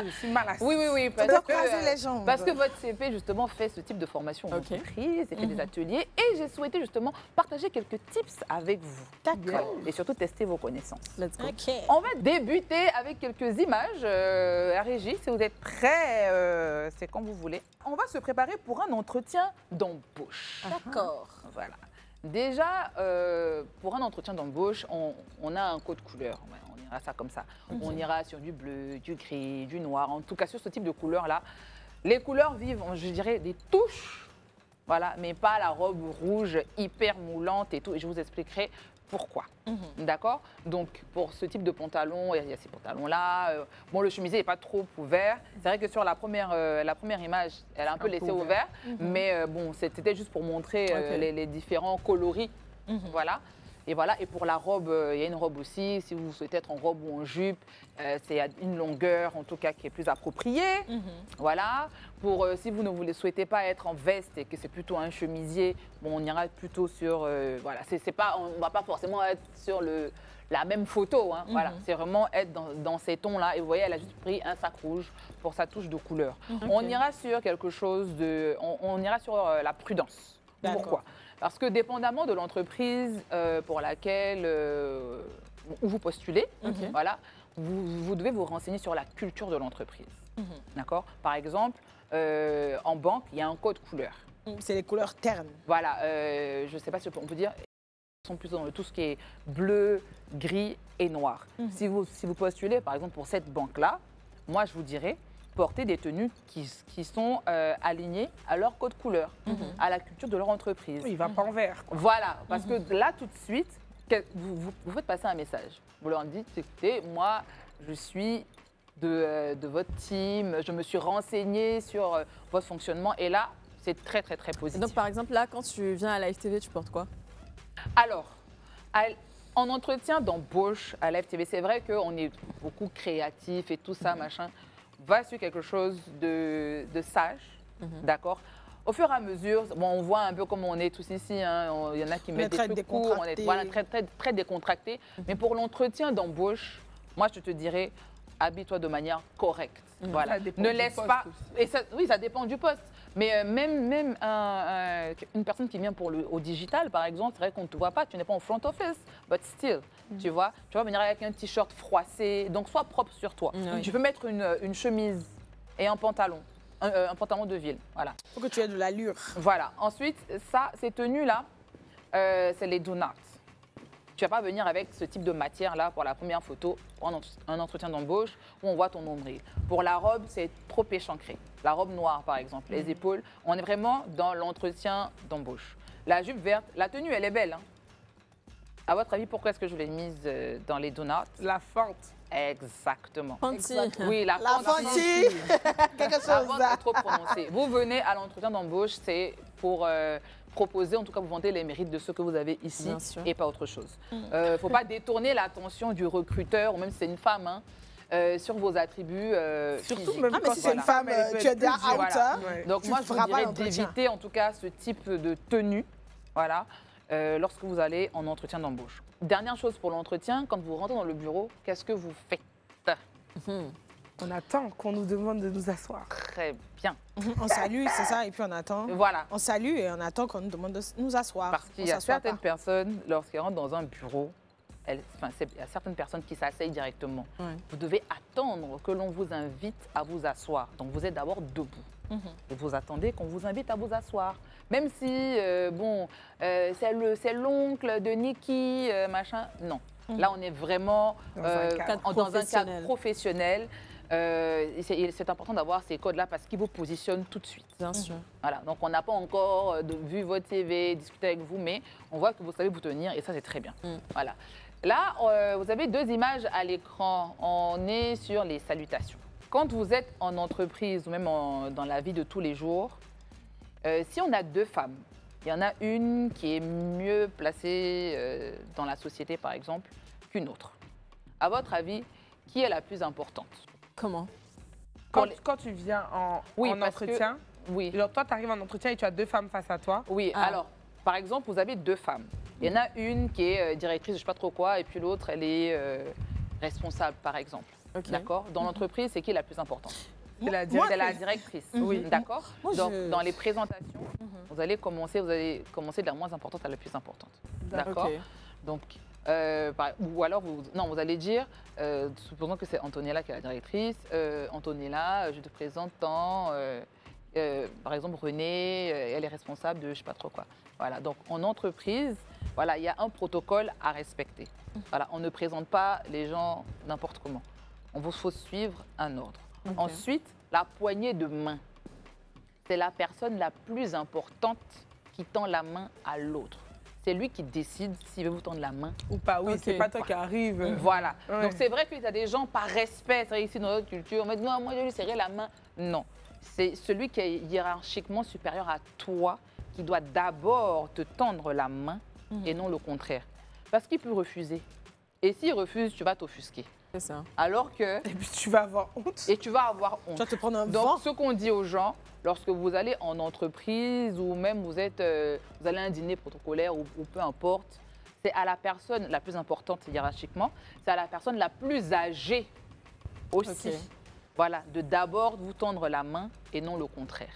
Je suis mal assise. Oui, parce que votre CP justement fait ce type de formation en entreprise, et fait des ateliers, et j'ai souhaité justement partager quelques tips avec vous. D'accord. Et surtout tester vos connaissances. Let's go. Ok. On va débuter avec quelques images. À Régie, si vous êtes prêts, c'est quand vous voulez. On va se préparer pour un entretien d'embauche. D'accord. Voilà. Déjà, pour un entretien d'embauche, on a un code couleur. On ira ça comme ça. On ira sur du bleu, du gris, du noir. En tout cas, sur ce type de couleurs-là. Les couleurs vivent, je dirais, des touches. Voilà, mais pas la robe rouge hyper moulante et tout. Et je vous expliquerai pourquoi. D'accord? Donc, pour ce type de pantalon, il y a ces pantalons-là. Bon, le chemisier n'est pas trop ouvert. C'est vrai que sur la première image, elle a un peu laissé ouvert. Mais bon, c'était juste pour montrer les différents coloris. Voilà. Et voilà, et pour la robe, il y a une robe aussi, si vous souhaitez être en robe ou en jupe, c'est à une longueur en tout cas qui est plus appropriée. Voilà, pour si vous ne souhaitez pas être en veste et que c'est plutôt un chemisier, bon, on ira plutôt sur, voilà, c'est pas, on ne va pas forcément être sur la même photo, hein, voilà, c'est vraiment être dans ces tons-là. Et vous voyez, elle a juste pris un sac rouge pour sa touche de couleur. On ira sur quelque chose de, on ira sur la prudence. Pourquoi ? Parce que dépendamment de l'entreprise pour laquelle où vous postulez, voilà, vous devez vous renseigner sur la culture de l'entreprise. D'accord ? Par exemple, en banque, il y a un code couleur. C'est les couleurs ternes. Voilà, je ne sais pas si on peut dire, ils sont plutôt dans tout ce qui est bleu, gris et noir. Si vous postulez, par exemple, pour cette banque-là, moi, je vous dirais, porter des tenues qui sont alignées à leur code couleur, à la culture de leur entreprise. Il ne va pas en vert. Voilà, parce que là, tout de suite, vous faites passer un message. Vous leur dites, écoutez, moi, je suis de votre team, je me suis renseignée sur votre fonctionnement, et là, c'est très, très, très positif. Donc, par exemple, là, quand tu viens à la FTV, tu portes quoi? Alors, en entretien d'embauche à la FTV, c'est vrai qu'on est beaucoup créatif et tout ça, machin. Va sur quelque chose de sage, d'accord? Au fur et à mesure, bon, on voit un peu comme on est tous ici, hein, il y en a qui mettent des trucs courts, on est voilà, très décontracté. Mais pour l'entretien d'embauche, moi, je te dirais, habille-toi de manière correcte. Voilà. Ne laisse pas... Et ça, oui, ça dépend du poste. Mais même une personne qui vient au digital, par exemple, c'est vrai qu'on ne te voit pas, tu n'es pas en front office, but still, tu vois. Tu vas venir avec un t-shirt froissé, donc sois propre sur toi. Tu peux mettre une chemise et un pantalon de ville, voilà. Il faut que tu aies de l'allure. Voilà. Ensuite, ça, ces tenues-là, c'est les do not. Tu ne vas pas venir avec ce type de matière-là pour la première photo, pour un entretien d'embauche où on voit ton nombril. Pour la robe, c'est trop échancré. La robe noire, par exemple, les épaules, on est vraiment dans l'entretien d'embauche. La jupe verte, la tenue, elle est belle. Hein. À votre avis, pourquoi est-ce que je l'ai mise dans les donuts? La fente. Exactement. Exactement. Oui, la fancy. Quelque chose là. Trop prononcé. Vous venez à l'entretien d'embauche, c'est pour proposer, en tout cas vous vanter les mérites de ce que vous avez ici et pas autre chose. Il ne faut pas détourner l'attention du recruteur, ou même si c'est une femme, hein, sur vos attributs surtout physiques. même mais si c'est une femme, tu es déjà out. Voilà. Hein. Donc moi, je vous dirais d'éviter en tout cas ce type de tenue, voilà, lorsque vous allez en entretien d'embauche. Dernière chose pour l'entretien, quand vous rentrez dans le bureau, qu'est-ce que vous faites? On attend qu'on nous demande de nous asseoir. Très bien. On salue, c'est ça, et puis on attend. Voilà. On salue et on attend qu'on nous demande de nous asseoir. Parce qu'il y a certaines personnes, lorsqu'elles rentrent dans un bureau, il y a certaines personnes qui s'asseyent directement. Vous devez attendre que l'on vous invite à vous asseoir. Donc vous êtes d'abord debout. Et vous attendez qu'on vous invite à vous asseoir. Même si, bon, c'est l'oncle de Nikki, machin. Non. Là, on est vraiment dans un cadre professionnel. C'est important d'avoir ces codes-là parce qu'ils vous positionnent tout de suite. Bien sûr. Voilà. Donc, on n'a pas encore vu votre CV, discuté avec vous, mais on voit que vous savez vous tenir et ça, c'est très bien. Voilà. Là, vous avez deux images à l'écran. On est sur les salutations. Quand vous êtes en entreprise ou même dans la vie de tous les jours, si on a deux femmes, il y en a une qui est mieux placée dans la société, par exemple, qu'une autre. À votre avis, qui est la plus importante? Comment? Quand tu viens en entretien, oui. Alors toi, tu arrives en entretien et tu as deux femmes face à toi. Oui, alors, par exemple, vous avez deux femmes. Il y en a une qui est directrice, je ne sais pas trop quoi, et puis l'autre, elle est responsable, par exemple. D'accord. Dans l'entreprise, c'est qui la plus importante? C'est la directrice. Oui. D'accord. Donc, dans les présentations, vous allez commencer de la moins importante à la plus importante. D'accord. Donc, ou alors, vous allez dire, supposons que c'est Antonella qui est la directrice. Antonella, je te présente par exemple, Renée, elle est responsable de je ne sais pas trop quoi. Voilà. Donc, en entreprise, voilà, il y a un protocole à respecter. Voilà, on ne présente pas les gens n'importe comment. Il faut suivre un ordre. Ensuite, la poignée de main. C'est la personne la plus importante qui tend la main à l'autre. C'est lui qui décide s'il veut vous tendre la main ou pas. Oui, c'est pas toi qui arrive. Voilà. Donc, c'est vrai qu'il y a des gens par respect, c'est ici dans notre culture, on va dire, non, moi, je lui serrer la main. Non. C'est celui qui est hiérarchiquement supérieur à toi qui doit d'abord te tendre la main et non le contraire. Parce qu'il peut refuser. Et s'il refuse, tu vas t'offusquer. C'est ça. Alors que... Et puis tu vas avoir honte. Et tu vas avoir honte. Tu vas te prendre un Donc, vent. ce qu'on dit aux gens, lorsque vous allez en entreprise ou même vous allez à un dîner protocolaire ou peu importe, c'est à la personne la plus importante hiérarchiquement, c'est à la personne la plus âgée aussi. Voilà, de d'abord vous tendre la main et non le contraire.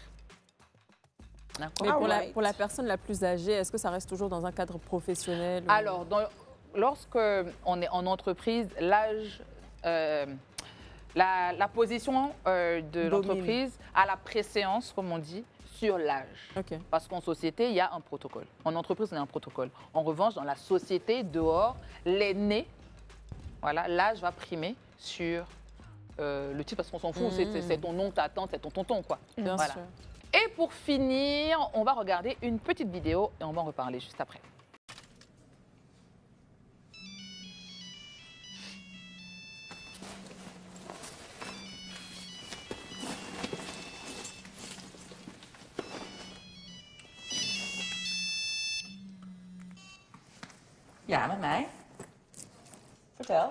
Mais pour la personne la plus âgée, est-ce que ça reste toujours dans un cadre professionnel ou... Alors, lorsqu'on est en entreprise, l'âge, la position de l'entreprise a la préséance, comme on dit, sur l'âge. Parce qu'en société, il y a un protocole. En entreprise, il y a un protocole. En revanche, dans la société, dehors, l'aîné, voilà, l'âge va primer sur le titre, parce qu'on s'en fout, c'est ton nom, ta tante, c'est ton tonton, quoi. Bien sûr. Et pour finir, on va regarder une petite vidéo et on va en reparler juste après. Ja, met mij. Vertel.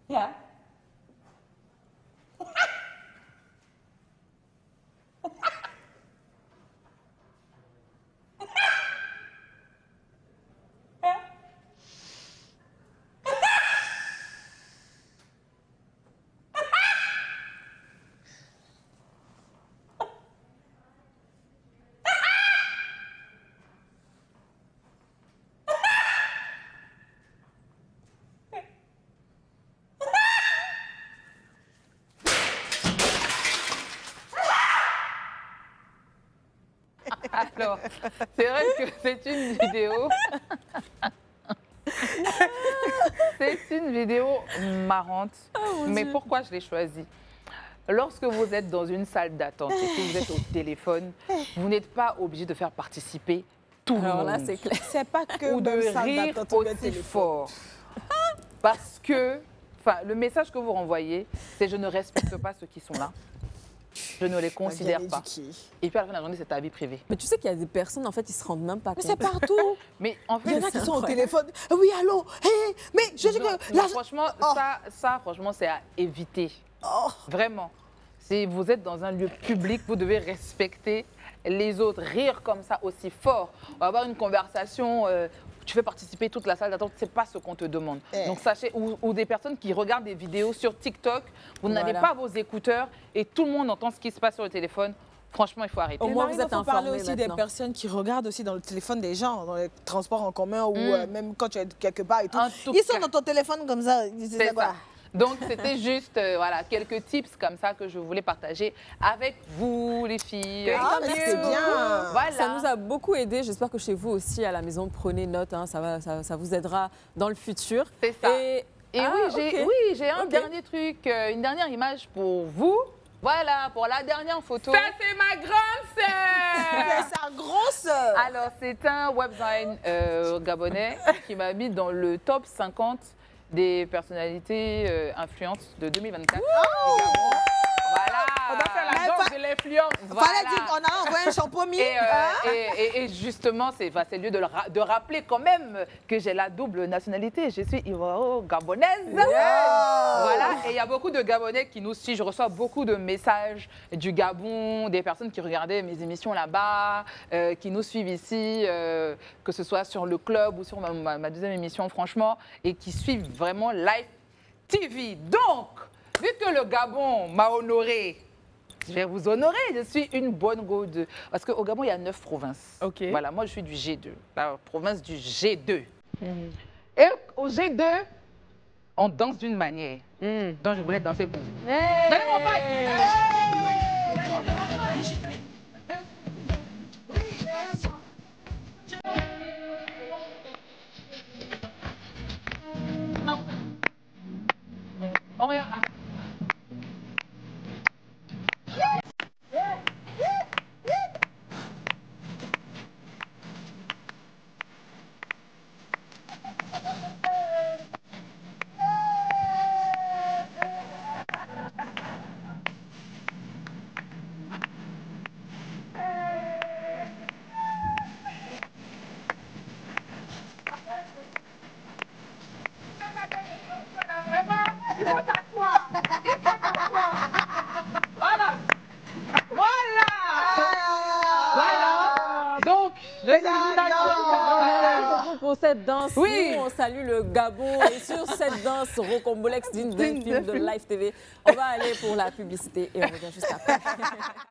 Ja. Alors, c'est vrai que c'est une vidéo... c'est une vidéo marrante. Mais pourquoi je l'ai choisie? Lorsque vous êtes dans une salle d'attente et que vous êtes au téléphone, vous n'êtes pas obligé de faire participer tout le monde. Alors là, c'est clair. C'est pas que ou de rire aussi fort. Parce que, le message que vous renvoyez, c'est je ne respecte pas ceux qui sont là. Je ne les considère pas. Et puis à la fin de la journée, c'est ta vie privée. Mais tu sais qu'il y a des personnes, en fait, ils se rendent même pas compte. Mais c'est partout. Mais en fait, il y en a qui sont au téléphone. Oui, allô, hey, mais je dis que... Non, franchement, franchement, c'est à éviter. Vraiment. Si vous êtes dans un lieu public, vous devez respecter les autres. Rire comme ça aussi fort. On va avoir une conversation... tu fais participer toute la salle d'attente, c'est pas ce qu'on te demande. Donc sachez, ou des personnes qui regardent des vidéos sur TikTok, vous n'avez pas vos écouteurs et tout le monde entend ce qui se passe sur le téléphone. Franchement, il faut arrêter. Au moins, vous êtes informés parler aussi des personnes qui regardent aussi dans le téléphone des gens, dans les transports en commun ou même quand tu es quelque part et tout. Ils sont dans ton téléphone comme ça. C'est ça. Donc, c'était juste voilà, quelques tips comme ça que je voulais partager avec vous, les filles. Ah, mais c'est bien. Voilà. Ça nous a beaucoup aidé. J'espère que chez vous aussi, à la maison, prenez note. Hein, ça vous aidera dans le futur. C'est ça. Et j'ai un dernier truc, une dernière image pour vous. Voilà, pour la dernière photo. Ça, c'est ma grande sœur. C'est sa grosse. Alors, c'est un webdesign gabonais qui m'a mis dans le top 50 des personnalités influentes de 2024. Voilà. On doit faire la danse de l'influence. Fallait dire qu'on a envoyé un shampoing. Et justement, c'est lieu de rappeler quand même que j'ai la double nationalité. Je suis ivoiro-gabonaise. Voilà, et il y a beaucoup de Gabonais qui nous suivent. Je reçois beaucoup de messages du Gabon, des personnes qui regardaient mes émissions là-bas, qui nous suivent ici, que ce soit sur le club ou sur ma deuxième émission, franchement, et qui suivent vraiment Live TV. Donc, vu que le Gabon m'a honoré, je vais vous honorer. Je suis une bonne go de... Parce qu'au Gabon, il y a 9 provinces. Okay. Voilà, moi, je suis du G2, la province du G2. Et au G2, on danse d'une manière. Donc, je voulais danser pour vous. Donnez-moi on regarde. Pour cette danse, oui. Nous, on salue le Gabon. Et sur cette danse rocambolesque digne d'un film de Live TV, on va aller pour la publicité et on revient juste après.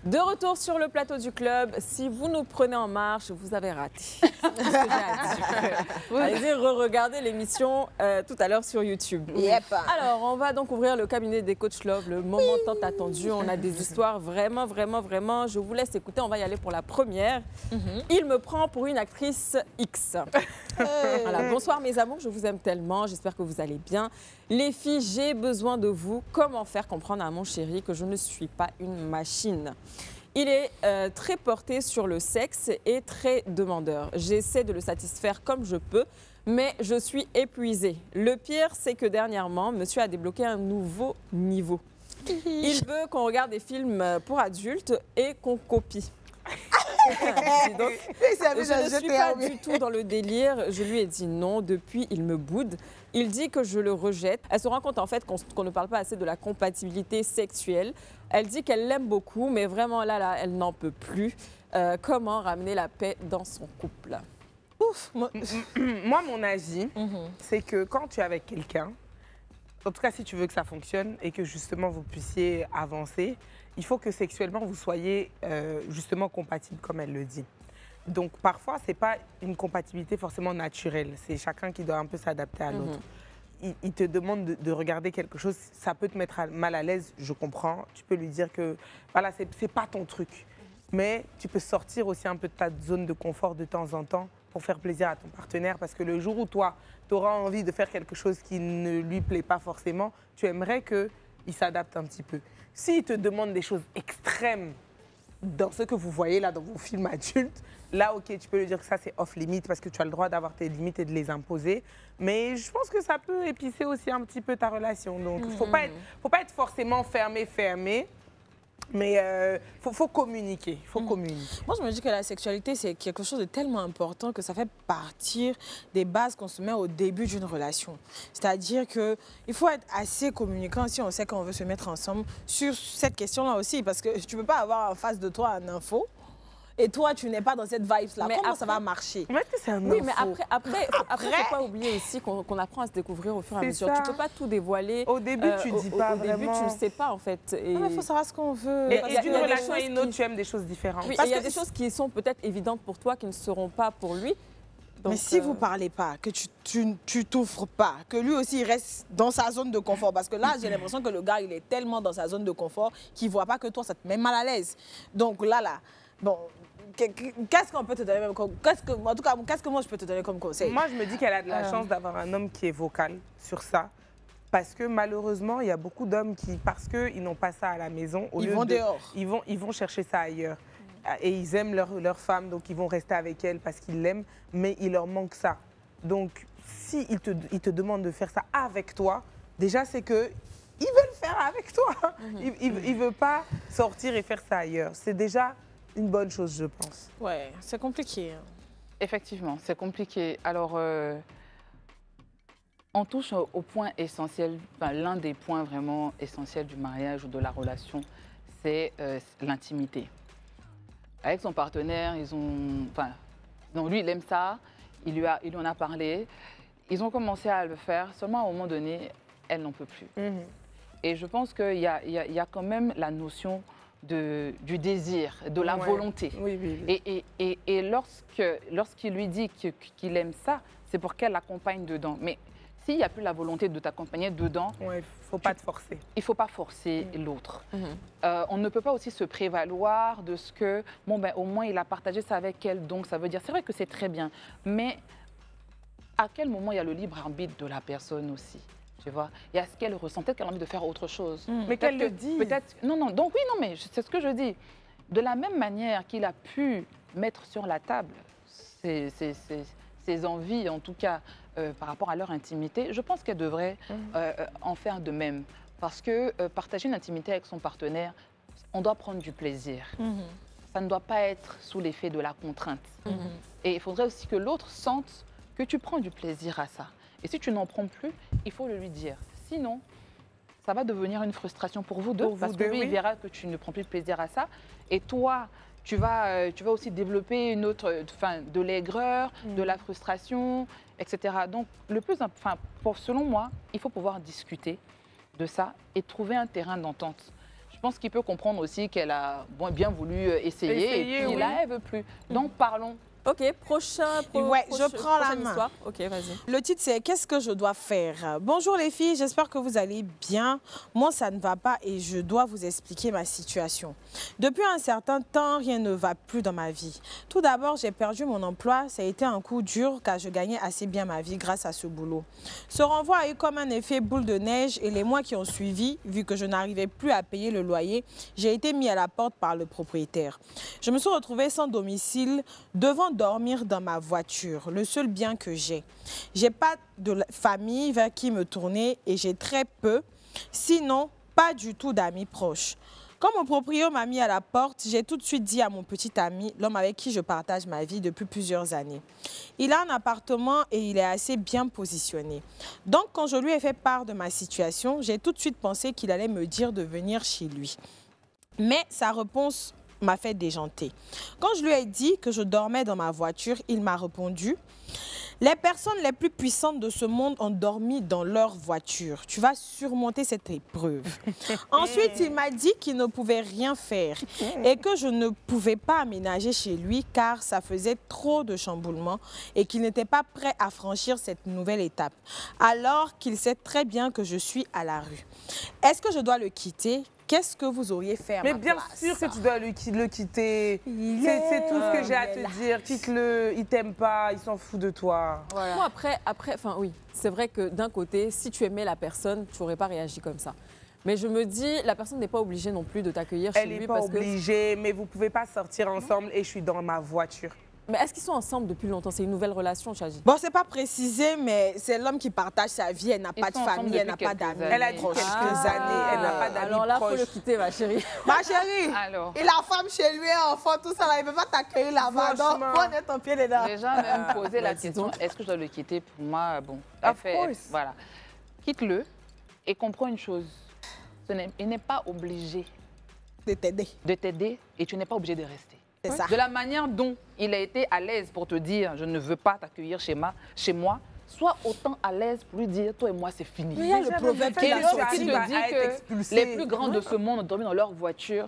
De retour sur le plateau du club, si vous nous prenez en marche, vous avez raté. C'est ce que j'ai à dire. Allez-y, re-regardez l'émission tout à l'heure sur YouTube. Yep. Alors, on va donc ouvrir le cabinet des coachs Love, le moment tant attendu. On a des histoires vraiment, vraiment, vraiment. Je vous laisse écouter, on va y aller pour la première. Il me prend pour une actrice X. Voilà. Bonsoir mes amours, je vous aime tellement, j'espère que vous allez bien. Les filles, j'ai besoin de vous. Comment faire comprendre à mon chéri que je ne suis pas une machine? Il est très porté sur le sexe et très demandeur. J'essaie de le satisfaire comme je peux, mais je suis épuisée. Le pire, c'est que dernièrement, monsieur a débloqué un nouveau niveau. Il veut qu'on regarde des films pour adultes et qu'on copie. Donc, je ne suis pas du tout dans le délire. Je lui ai dit non. Depuis, il me boude. Il dit que je le rejette. Elle se rend compte en fait qu'on ne parle pas assez de la compatibilité sexuelle. Elle dit qu'elle l'aime beaucoup, mais vraiment là, elle n'en peut plus. Comment ramener la paix dans son couple? Ouf. Moi, mon avis, c'est que quand tu es avec quelqu'un, en tout cas si tu veux que ça fonctionne et que justement vous puissiez avancer, il faut que sexuellement vous soyez justement compatible comme elle le dit. Donc parfois, ce n'est pas une compatibilité forcément naturelle. C'est chacun qui doit un peu s'adapter à l'autre. Il te demande de regarder quelque chose, ça peut te mettre mal à l'aise, je comprends. Tu peux lui dire que voilà, c'est pas ton truc. Mais tu peux sortir aussi un peu de ta zone de confort de temps en temps pour faire plaisir à ton partenaire. Parce que le jour où toi, tu auras envie de faire quelque chose qui ne lui plaît pas forcément, tu aimerais qu'il s'adapte un petit peu. S'il te demande des choses extrêmes dans ce que vous voyez là dans vos films adultes, là, ok, tu peux lui dire que ça, c'est off-limit parce que tu as le droit d'avoir tes limites et de les imposer. Mais je pense que ça peut épicer aussi un petit peu ta relation. Donc, il ne faut pas être forcément fermé. Mais faut communiquer, Moi, je me dis que la sexualité, c'est quelque chose de tellement important que ça fait partir des bases qu'on se met au début d'une relation. C'est-à-dire qu'il faut être assez communicant si on sait qu'on veut se mettre ensemble sur cette question-là aussi. Parce que tu ne peux pas avoir en face de toi un info. Et toi, tu n'es pas dans cette vibe-là. Comment ça va marcher? Mais c'est un oui, mais après, il ne faut pas oublier aussi qu'on apprend à se découvrir au fur et à mesure. Tu ne peux pas tout dévoiler. Au début, tu ne dis pas vraiment. Au début, tu ne sais pas, en fait. Mais il faut savoir ce qu'on veut. Et d'une relation à une autre, tu aimes des choses différentes. Oui, il y a des choses qui sont peut-être évidentes pour toi, qui ne seront pas pour lui. Donc, mais si vous ne parlez pas, que tu t'ouvres pas, que lui aussi il reste dans sa zone de confort, parce que là, j'ai l'impression que le gars, il est tellement dans sa zone de confort qu'il ne voit pas que toi, ça te met mal à l'aise. Donc là, bon... Qu'est-ce qu'on peut te donner qu'est-ce que moi je peux te donner comme conseil? Moi, je me dis qu'elle a de la chance d'avoir un homme qui est vocal sur ça. Parce que malheureusement, il y a beaucoup d'hommes qui, parce qu'ils n'ont pas ça à la maison, dehors. Ils vont chercher ça ailleurs. Et ils aiment leur femme, donc ils vont rester avec elle parce qu'ils l'aiment, mais il leur manque ça. Donc, s'il te demande de faire ça avec toi, déjà, c'est que il veut le faire avec toi. Il veut pas sortir et faire ça ailleurs. C'est déjà une bonne chose, je pense. Ouais, c'est compliqué. Effectivement, c'est compliqué. Alors, on touche au point essentiel, enfin, l'un des points vraiment essentiels du mariage ou de la relation, c'est l'intimité. Avec son partenaire, donc lui, il aime ça, il lui en a parlé, ils ont commencé à le faire, seulement à un moment donné, elle n'en peut plus. Et je pense qu'il y a quand même la notion du désir, de la volonté. Et lorsqu'il lui dit qu'il aime ça, c'est pour qu'elle l'accompagne dedans. Mais s'il n'y a plus la volonté de t'accompagner dedans, il ne faut pas te forcer. Il ne faut pas forcer l'autre. On ne peut pas aussi se prévaloir de ce que, bon, ben, au moins il a partagé ça avec elle, donc ça veut dire, c'est vrai que c'est très bien, mais à quel moment il y a le libre arbitre de la personne aussi? Tu vois, il y a ce qu'elle ressent, peut-être qu'elle a envie de faire autre chose. Mais qu'elle le dise. Peut-être, non, donc oui, non, mais c'est ce que je dis. De la même manière qu'il a pu mettre sur la table ses envies, en tout cas, par rapport à leur intimité, je pense qu'elle devrait en faire de même. Parce que partager une intimité avec son partenaire, on doit prendre du plaisir. Ça ne doit pas être sous l'effet de la contrainte. Et il faudrait aussi que l'autre sente que tu prends du plaisir à ça. Et si tu n'en prends plus, il faut le lui dire. Sinon, ça va devenir une frustration pour vous deux, parce que lui, il verra que tu ne prends plus de plaisir à ça. Et toi, tu vas aussi développer une autre, de l'aigreur, de la frustration, etc. Donc, le plus, selon moi, il faut pouvoir discuter de ça et trouver un terrain d'entente. Je pense qu'il peut comprendre aussi qu'elle a bien voulu essayer et puis là, elle ne veut plus. Donc, parlons. Ok, je prends la main. Histoire. Ok, vas-y. Le titre, c'est « Qu'est-ce que je dois faire ?» Bonjour les filles, j'espère que vous allez bien. Moi, ça ne va pas et je dois vous expliquer ma situation. Depuis un certain temps, rien ne va plus dans ma vie. Tout d'abord, j'ai perdu mon emploi. Ça a été un coup dur car je gagnais assez bien ma vie grâce à ce boulot. Ce renvoi a eu comme un effet boule de neige et les mois qui ont suivi, vu que je n'arrivais plus à payer le loyer, j'ai été mis à la porte par le propriétaire. Je me suis retrouvée sans domicile, devant dormir dans ma voiture, le seul bien que j'ai. J'ai pas de famille vers qui me tourner et j'ai très peu, sinon pas du tout d'amis proches. Quand mon propriétaire m'a mis à la porte, j'ai tout de suite dit à mon petit ami, l'homme avec qui je partage ma vie depuis plusieurs années. Il a un appartement et il est assez bien positionné. Donc quand je lui ai fait part de ma situation, j'ai tout de suite pensé qu'il allait me dire de venir chez lui. Mais sa réponse m'a fait déjanter. Quand je lui ai dit que je dormais dans ma voiture, il m'a répondu « Les personnes les plus puissantes de ce monde ont dormi dans leur voiture. Tu vas surmonter cette épreuve. » Ensuite, il m'a dit qu'il ne pouvait rien faire et que je ne pouvais pas aménager chez lui car ça faisait trop de chamboulements et qu'il n'était pas prêt à franchir cette nouvelle étape, alors qu'il sait très bien que je suis à la rue. Est-ce que je dois le quitter ? Qu'est-ce que vous auriez fait à ma place? Mais bien sûr que tu dois le quitter. C'est tout ce que j'ai à te dire. Quitte-le, il t'aime pas, il s'en fout de toi. Voilà. Moi, oui, c'est vrai que d'un côté, si tu aimais la personne, tu n'aurais pas réagi comme ça. Mais je me dis, la personne n'est pas obligée non plus de t'accueillir chez lui. Elle n'est pas obligée, mais vous ne pouvez pas sortir ensemble et je suis dans ma voiture. Mais est-ce qu'ils sont ensemble depuis longtemps? C'est une nouvelle relation, Chadji? Bon, c'est pas précisé, mais c'est l'homme qui partage sa vie. Elle n'a pas de famille, elle n'a pas d'amis. Elle a dit quelques années, elle n'a pas d'amis. Alors là, il faut le quitter, ma chérie. Ma chérie, et la femme chez lui, enfant, tout ça, là, il ne peut pas t'accueillir là-bas. Donc, prenez ton pied dedans. Déjà, même poser la question, est-ce que je dois le quitter? Pour moi, bon, voilà. Quitte-le et comprends une chose. Il n'est pas obligé de t'aider et tu n'es pas obligé de rester. Ça. De la manière dont il a été à l'aise pour te dire « je ne veux pas t'accueillir chez moi », sois autant à l'aise pour lui dire « toi et moi, c'est fini ». Mais il y a le proverbe qui te dit que les plus grands de ce monde ont dormi dans leur voiture.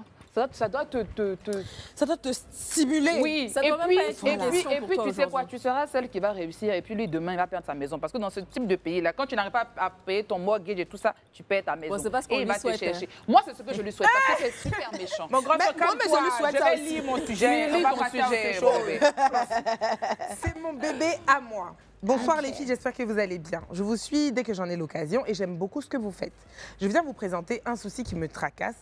Ça doit te stimuler. Oui, ça doit même pas être une question et puis tu sais quoi, tu seras celle qui va réussir et puis lui, demain, il va perdre sa maison. Parce que dans ce type de pays-là, quand tu n'arrives pas à payer ton mortgage et tout ça, tu perds ta maison. Bon, c'est pas ce qu'on lui souhaite. Moi, c'est ce que je lui souhaite parce que c'est super méchant. Mon grand frère, comme toi, je vais lire mon sujet. On va passer à autre chose. C'est mon bébé à moi. Bonsoir les filles, j'espère que vous allez bien. Je vous suis dès que j'en ai l'occasion et j'aime beaucoup ce que vous faites. Je viens vous présenter un souci qui me tracasse.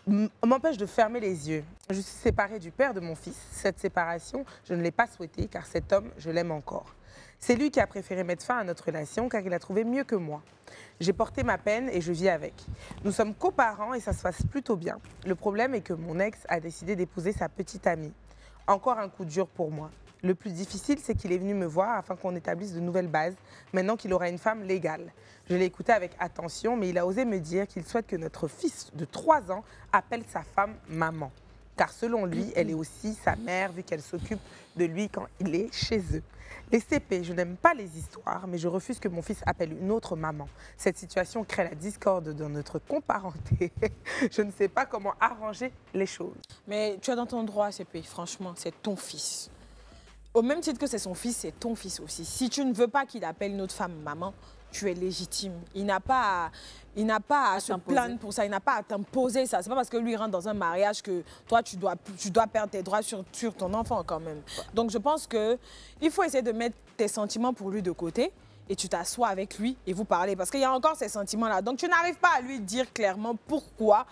m'empêche de fermer les yeux. Je suis séparée du père de mon fils. Cette séparation, je ne l'ai pas souhaitée car cet homme, je l'aime encore. C'est lui qui a préféré mettre fin à notre relation car il a trouvé mieux que moi. J'ai porté ma peine et je vis avec. Nous sommes coparents et ça se passe plutôt bien. Le problème est que mon ex a décidé d'épouser sa petite amie. Encore un coup dur pour moi. Le plus difficile, c'est qu'il est venu me voir afin qu'on établisse de nouvelles bases, maintenant qu'il aura une femme légale. Je l'ai écouté avec attention, mais il a osé me dire qu'il souhaite que notre fils de 3 ans appelle sa femme maman. Car selon lui, elle est aussi sa mère, vu qu'elle s'occupe de lui quand il est chez eux. Les CP, je n'aime pas les histoires, mais je refuse que mon fils appelle une autre maman. Cette situation crée la discorde dans notre comparenté. Je ne sais pas comment arranger les choses. Mais tu as dans ton droit, CP, franchement, c'est ton fils. Au même titre que c'est son fils, c'est ton fils aussi. Si tu ne veux pas qu'il appelle une autre femme maman, tu es légitime. Il n'a pas à se plaindre pour ça, il n'a pas à t'imposer ça. C'est pas parce que lui rentre dans un mariage que toi, tu dois perdre tes droits sur ton enfant quand même. Donc je pense qu'il faut essayer de mettre tes sentiments pour lui de côté et tu t'assois avec lui et vous parlez. Parce qu'il y a encore ces sentiments-là. Donc tu n'arrives pas à lui dire clairement pourquoi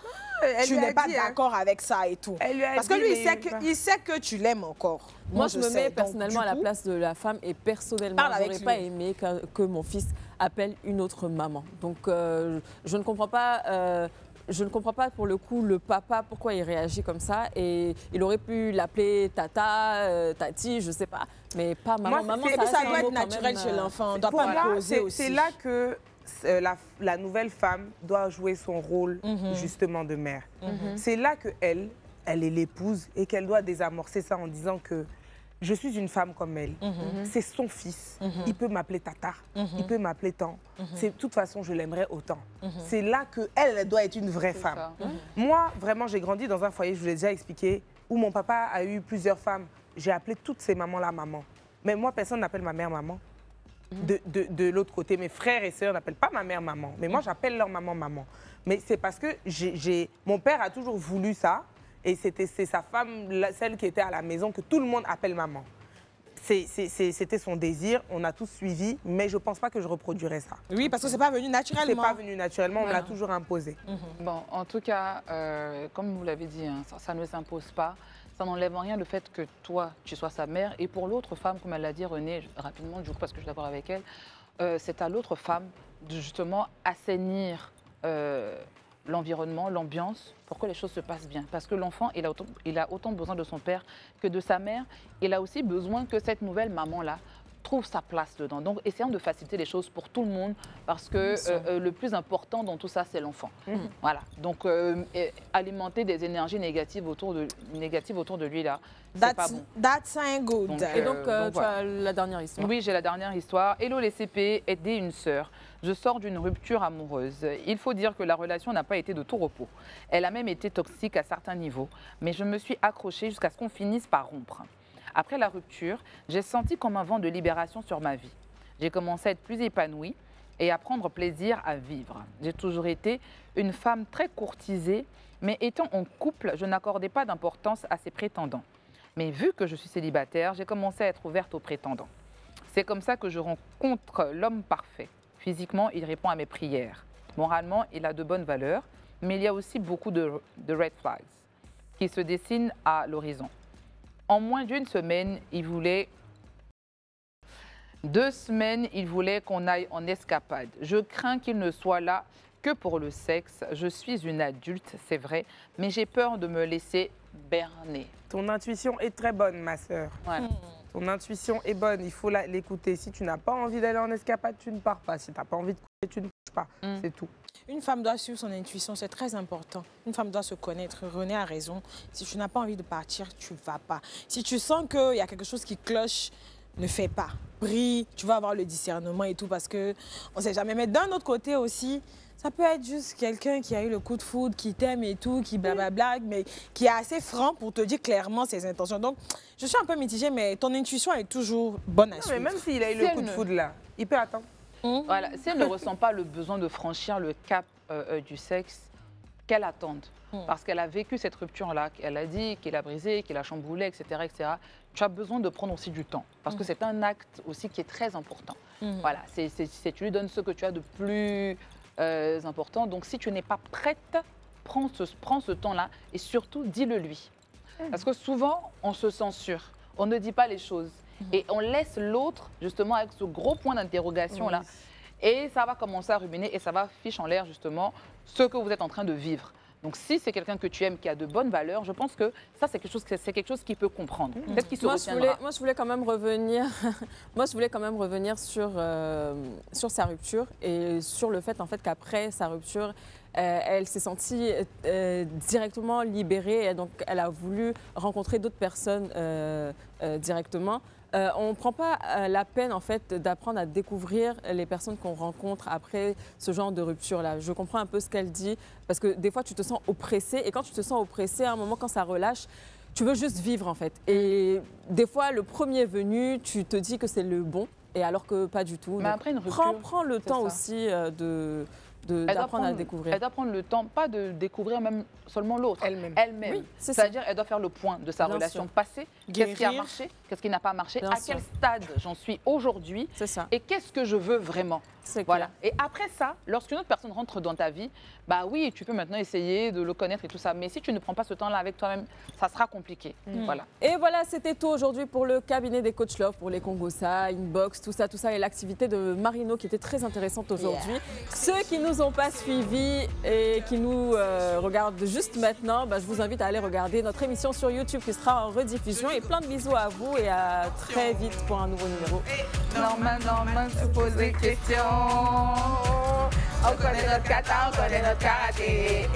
tu n'es pas d'accord avec ça et tout. Parce que lui, il sait que tu l'aimes encore. Moi, je me mets personnellement à la place de la femme et personnellement, je n'aurais pas aimé que mon fils appelle une autre maman. Donc, je ne comprends pas... je ne comprends pas pour le coup le papa pourquoi il réagit comme ça et il aurait pu l'appeler tata, tati, je sais pas, mais pas maman. Maman, ça doit être naturel chez l'enfant, on doit pas l'imposer aussi. C'est là que la nouvelle femme doit jouer son rôle justement de mère. C'est là que elle est l'épouse et qu'elle doit désamorcer ça en disant que je suis une femme comme elle. C'est son fils. Il peut m'appeler tata. Il peut m'appeler tant. De toute façon, je l'aimerais autant. C'est là qu'elle doit être une vraie femme. Moi, vraiment, j'ai grandi dans un foyer, je vous l'ai déjà expliqué, où mon papa a eu plusieurs femmes. J'ai appelé toutes ces mamans-là maman. Mais moi, personne n'appelle ma mère maman. De l'autre côté, mes frères et sœurs n'appellent pas ma mère maman. Mais moi, j'appelle leur maman maman. Mais c'est parce que mon père a toujours voulu ça. Et c'est sa femme, celle qui était à la maison, que tout le monde appelle maman. C'était son désir, on a tous suivi, mais je ne pense pas que je reproduirais ça. Oui, parce que ce n'est pas venu naturellement. C'est pas venu naturellement, on me l'a toujours imposé. Bon, en tout cas, comme vous l'avez dit, hein, ça ne s'impose pas. Ça n'enlève en rien le fait que toi, tu sois sa mère. Et pour l'autre femme, comme elle l'a dit, Renée, rapidement, du coup, parce que je suis d'accord avec elle, c'est à l'autre femme de justement assainir l'environnement, l'ambiance, pour que les choses se passent bien. Parce que l'enfant, il a autant besoin de son père que de sa mère. Il a aussi besoin que cette nouvelle maman-là trouve sa place dedans. Donc, essayons de faciliter les choses pour tout le monde, parce que le plus important dans tout ça, c'est l'enfant. Voilà. Donc, alimenter des énergies négatives autour de lui, là, c'est pas bon. That's good. Donc, et donc, tu as la dernière histoire. Oui, j'ai la dernière histoire. Hello les CP, aider une sœur. Je sors d'une rupture amoureuse. Il faut dire que la relation n'a pas été de tout repos. Elle a même été toxique à certains niveaux. Mais je me suis accrochée jusqu'à ce qu'on finisse par rompre. Après la rupture, j'ai senti comme un vent de libération sur ma vie. J'ai commencé à être plus épanouie et à prendre plaisir à vivre. J'ai toujours été une femme très courtisée, mais étant en couple, je n'accordais pas d'importance à ses prétendants. Mais vu que je suis célibataire, j'ai commencé à être ouverte aux prétendants. C'est comme ça que je rencontre l'homme parfait. Physiquement, il répond à mes prières. Moralement, il a de bonnes valeurs, mais il y a aussi beaucoup de red flags qui se dessinent à l'horizon. En moins d'une semaine, il voulait 2 semaines, il voulait qu'on aille en escapade. Je crains qu'il ne soit là que pour le sexe. Je suis une adulte, c'est vrai, mais j'ai peur de me laisser berner. Ton intuition est très bonne, ma sœur. Ouais. Ton intuition est bonne, il faut l'écouter. Si tu n'as pas envie d'aller en escapade, tu ne pars pas. Si tu n'as pas envie de coucher, tu ne couches pas. C'est tout. Une femme doit suivre son intuition, c'est très important. Une femme doit se connaître. René a raison. Si tu n'as pas envie de partir, tu ne vas pas. Si tu sens qu'il y a quelque chose qui cloche, ne fais pas. Prie, tu vas avoir le discernement et tout parce qu'on ne sait jamais. Mais d'un autre côté aussi, ça peut être juste quelqu'un qui a eu le coup de foudre, qui t'aime et tout, qui blablabla, mais qui est assez franc pour te dire clairement ses intentions. Donc, je suis un peu mitigée, mais ton intuition est toujours bonne à suivre. Mais même s'il a eu le coup de foudre là, il peut attendre. Voilà. Si elle ne ressent pas le besoin de franchir le cap du sexe, qu'elle attende. Parce qu'elle a vécu cette rupture-là, elle a dit qu'il a brisé, qu'il a chamboulé, etc., etc. Tu as besoin de prendre aussi du temps. Parce que c'est un acte aussi qui est très important. Voilà. Tu lui donnes ce que tu as de plus important. Donc, si tu n'es pas prête, prends ce temps-là et surtout dis-le lui. Parce que souvent, on se censure, on ne dit pas les choses et on laisse l'autre justement avec ce gros point d'interrogation-là. Et ça va commencer à ruminer et ça va ficher en l'air justement ce que vous êtes en train de vivre. Donc si c'est quelqu'un que tu aimes, qui a de bonnes valeurs, je pense que ça c'est quelque chose qu'il peut comprendre. Peut-être qu'il se retiendra. Moi je voulais quand même revenir, sur sa rupture et sur le fait en fait qu'après sa rupture, elle s'est sentie directement libérée et donc elle a voulu rencontrer d'autres personnes directement. On ne prend pas la peine en fait d'apprendre à découvrir les personnes qu'on rencontre après ce genre de rupture-là. Je comprends un peu ce qu'elle dit parce que des fois tu te sens oppressé et quand tu te sens oppressé, à un moment quand ça relâche, tu veux juste vivre en fait. Et des fois le premier venu, tu te dis que c'est le bon et alors que pas du tout. Mais donc, après une rupture, prends le temps aussi d'apprendre à découvrir. Elle doit prendre le temps, pas de découvrir même seulement l'autre, elle-même. Oui, c'est-à-dire elle doit faire le point de sa relation passée, qu'est-ce qui a marché, qu'est-ce qui n'a pas marché, à quel stade j'en suis aujourd'hui et qu'est-ce que je veux vraiment. Voilà. Et après ça, lorsqu'une autre personne rentre dans ta vie, bah oui, tu peux maintenant essayer de le connaître et tout ça. Mais si tu ne prends pas ce temps-là avec toi-même, ça sera compliqué. Voilà. Et voilà, c'était tout aujourd'hui pour le cabinet des coachs Love, pour les Congosa, Inbox, tout ça et l'activité de Marino qui était très intéressante aujourd'hui. Ceux qui nous ont pas suivis et qui nous regardent juste maintenant, bah, je vous invite à aller regarder notre émission sur YouTube qui sera en rediffusion. Et plein de bisous à vous et à très vite pour un nouveau numéro. Normalement, se pose des questions. On connaît notre kata, on connaît notre karaté.